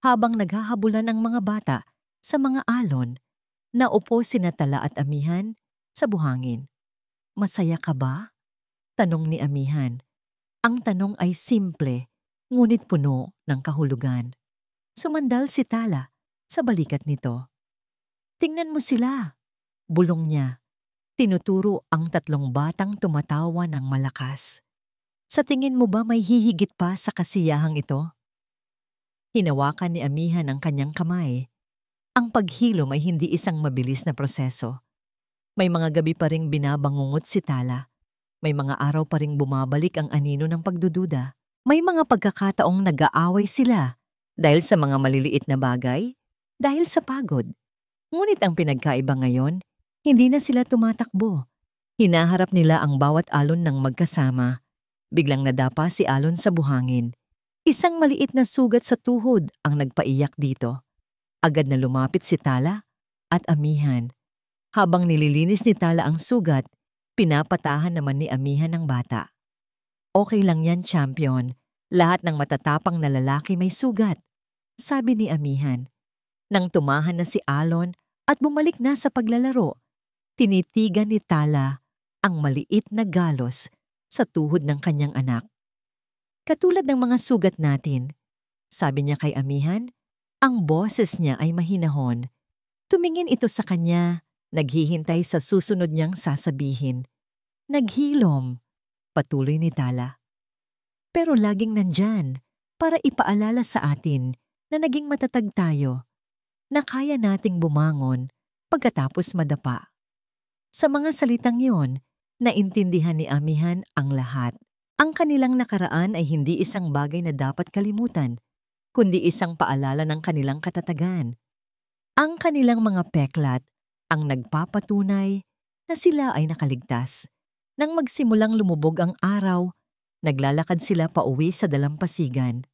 Habang naghahabulan ang mga bata sa mga alon, naupo sina Tala at Amihan sa buhangin. "Masaya ka ba?" tanong ni Amihan. Ang tanong ay simple, ngunit puno ng kahulugan. Sumandal si Tala sa balikat nito. "Tingnan mo sila," bulong niya. Tinuturo ang 3 batang tumatawa ng malakas. "Sa tingin mo ba may hihigit pa sa kasiyahang ito?" Hinawakan ni Amihan ang kanyang kamay. Ang paghilom ay hindi isang mabilis na proseso. May mga gabi pa ring binabangungot si Tala. May mga araw pa ring bumabalik ang anino ng pagdududa. May mga pagkakataong nag-aaway sila dahil sa mga maliliit na bagay, dahil sa pagod. Ngunit ang pinagkaiba ngayon, hindi na sila tumatakbo. Hinaharap nila ang bawat alon ng magkasama. Biglang nadapa si Alon sa buhangin. Isang maliit na sugat sa tuhod ang nagpaiyak dito. Agad na lumapit si Tala at Amihan. Habang nililinis ni Tala ang sugat, pinapatahan naman ni Amihan ang bata. "Okay lang yan, champion. Lahat ng matatapang na lalaki may sugat," sabi ni Amihan. Nang tumahan na si Alon at bumalik na sa paglalaro, tinitigan ni Tala ang maliit na galos sa tuhod ng kanyang anak. "Katulad ng mga sugat natin," sabi niya kay Amihan, Ang boses niya ay mahinahon. Tumingin ito sa kanya, naghihintay sa susunod niyang sasabihin. Naghilom, patuloy ni Tala. Pero laging nandyan para ipaalala sa atin na naging matatag tayo, na kaya nating bumangon pagkatapos madapa. Sa mga salitang yon, naintindihan ni Amihan ang lahat. Ang kanilang nakaraan ay hindi isang bagay na dapat kalimutan, kundi isang paalala ng kanilang katatagan. Ang kanilang mga peklat ang nagpapatunay na sila ay nakaligtas. Nang magsimulang lumubog ang araw, naglalakad sila pauwi sa dalampasigan.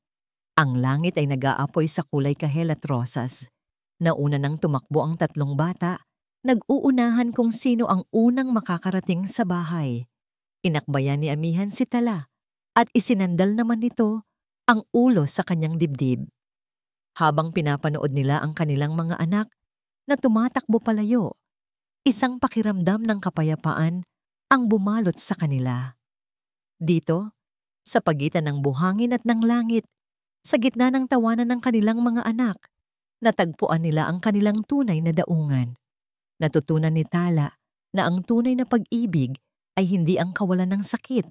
Ang langit ay nag-aapoy sa kulay kahel at rosas. Nauna nang tumakbo ang tatlong bata, nag-uunahan kung sino ang unang makakarating sa bahay. Inakbayan ni Amihan si Tala at isinandal naman nito ang ulo sa kanyang dibdib. Habang pinapanood nila ang kanilang mga anak na tumatakbo palayo, isang pakiramdam ng kapayapaan ang bumalot sa kanila. Dito, sa pagitan ng buhangin at ng langit, sa gitna ng tawanan ng kanilang mga anak, natagpuan nila ang kanilang tunay na daungan. Natutunan ni Tala na ang tunay na pag-ibig ay hindi ang kawalan ng sakit,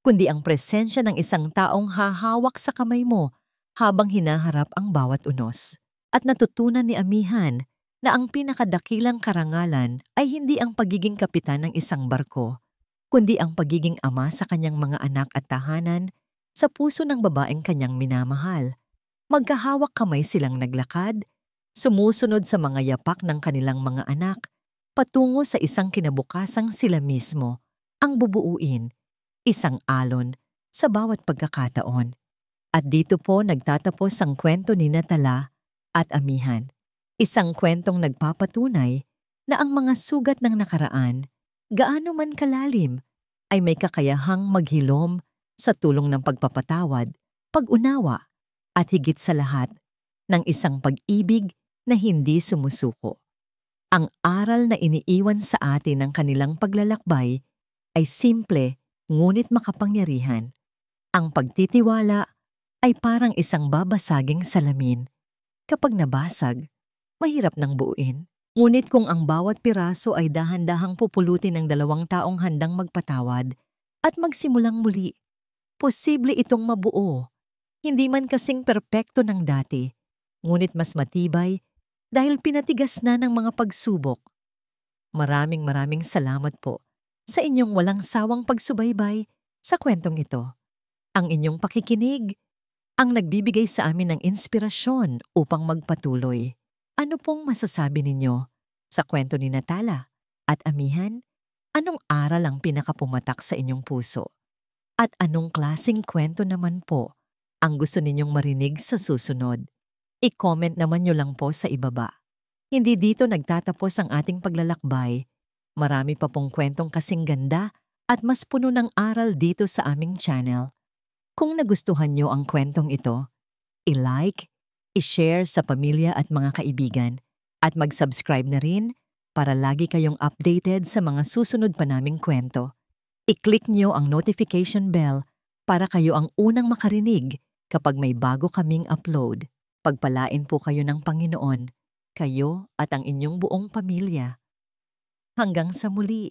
kundi ang presensya ng isang taong hahawak sa kamay mo habang hinaharap ang bawat unos. At natutunan ni Amihan na ang pinakadakilang karangalan ay hindi ang pagiging kapitan ng isang barko, kundi ang pagiging ama sa kanyang mga anak at tahanan sa puso ng babaeng kanyang minamahal. Magkahawak kamay silang naglakad, sumusunod sa mga yapak ng kanilang mga anak, patungo sa isang kinabukasang sila mismo ang bubuuin, isang alon sa bawat pagkakataon. At dito po nagtatapos ang kwento ni Tala at Amihan. Isang kwentong nagpapatunay na ang mga sugat ng nakaraan, gaano man kalalim, ay may kakayahang maghilom sa tulong ng pagpapatawad, pag-unawa, at higit sa lahat, ng isang pag-ibig na hindi sumusuko. Ang aral na iniiwan sa atin ng kanilang paglalakbay ay simple ngunit makapangyarihan. Ang pagtitiwala ay parang isang babasaging salamin. Kapag nabasag, mahirap nang buuin. Ngunit kung ang bawat piraso ay dahan-dahang pupulutin ng dalawang taong handang magpatawad at magsimulang muli, posible itong mabuo. Hindi man kasing perpekto ng dati, ngunit mas matibay dahil pinatigas na ng mga pagsubok. Maraming salamat po sa inyong walang sawang pagsubaybay sa kwentong ito. Ang inyong pakikinig ang nagbibigay sa amin ng inspirasyon upang magpatuloy. Ano pong masasabi ninyo sa kwento ni Tala at Amihan? Anong aral ang pinakapumatak sa inyong puso? At anong klaseng kwento naman po ang gusto ninyong marinig sa susunod? I-comment naman nyo lang po sa ibaba. Hindi dito nagtatapos ang ating paglalakbay. Marami pa pong kwentong kasing ganda at mas puno ng aral dito sa aming channel. Kung nagustuhan nyo ang kwentong ito, i-like, i-share sa pamilya at mga kaibigan, at mag-subscribe na rin para lagi kayong updated sa mga susunod pa naming kwento. I-click nyo ang notification bell para kayo ang unang makarinig kapag may bago kaming upload. Pagpalain po kayo ng Panginoon, kayo at ang inyong buong pamilya. Hanggang sa muli.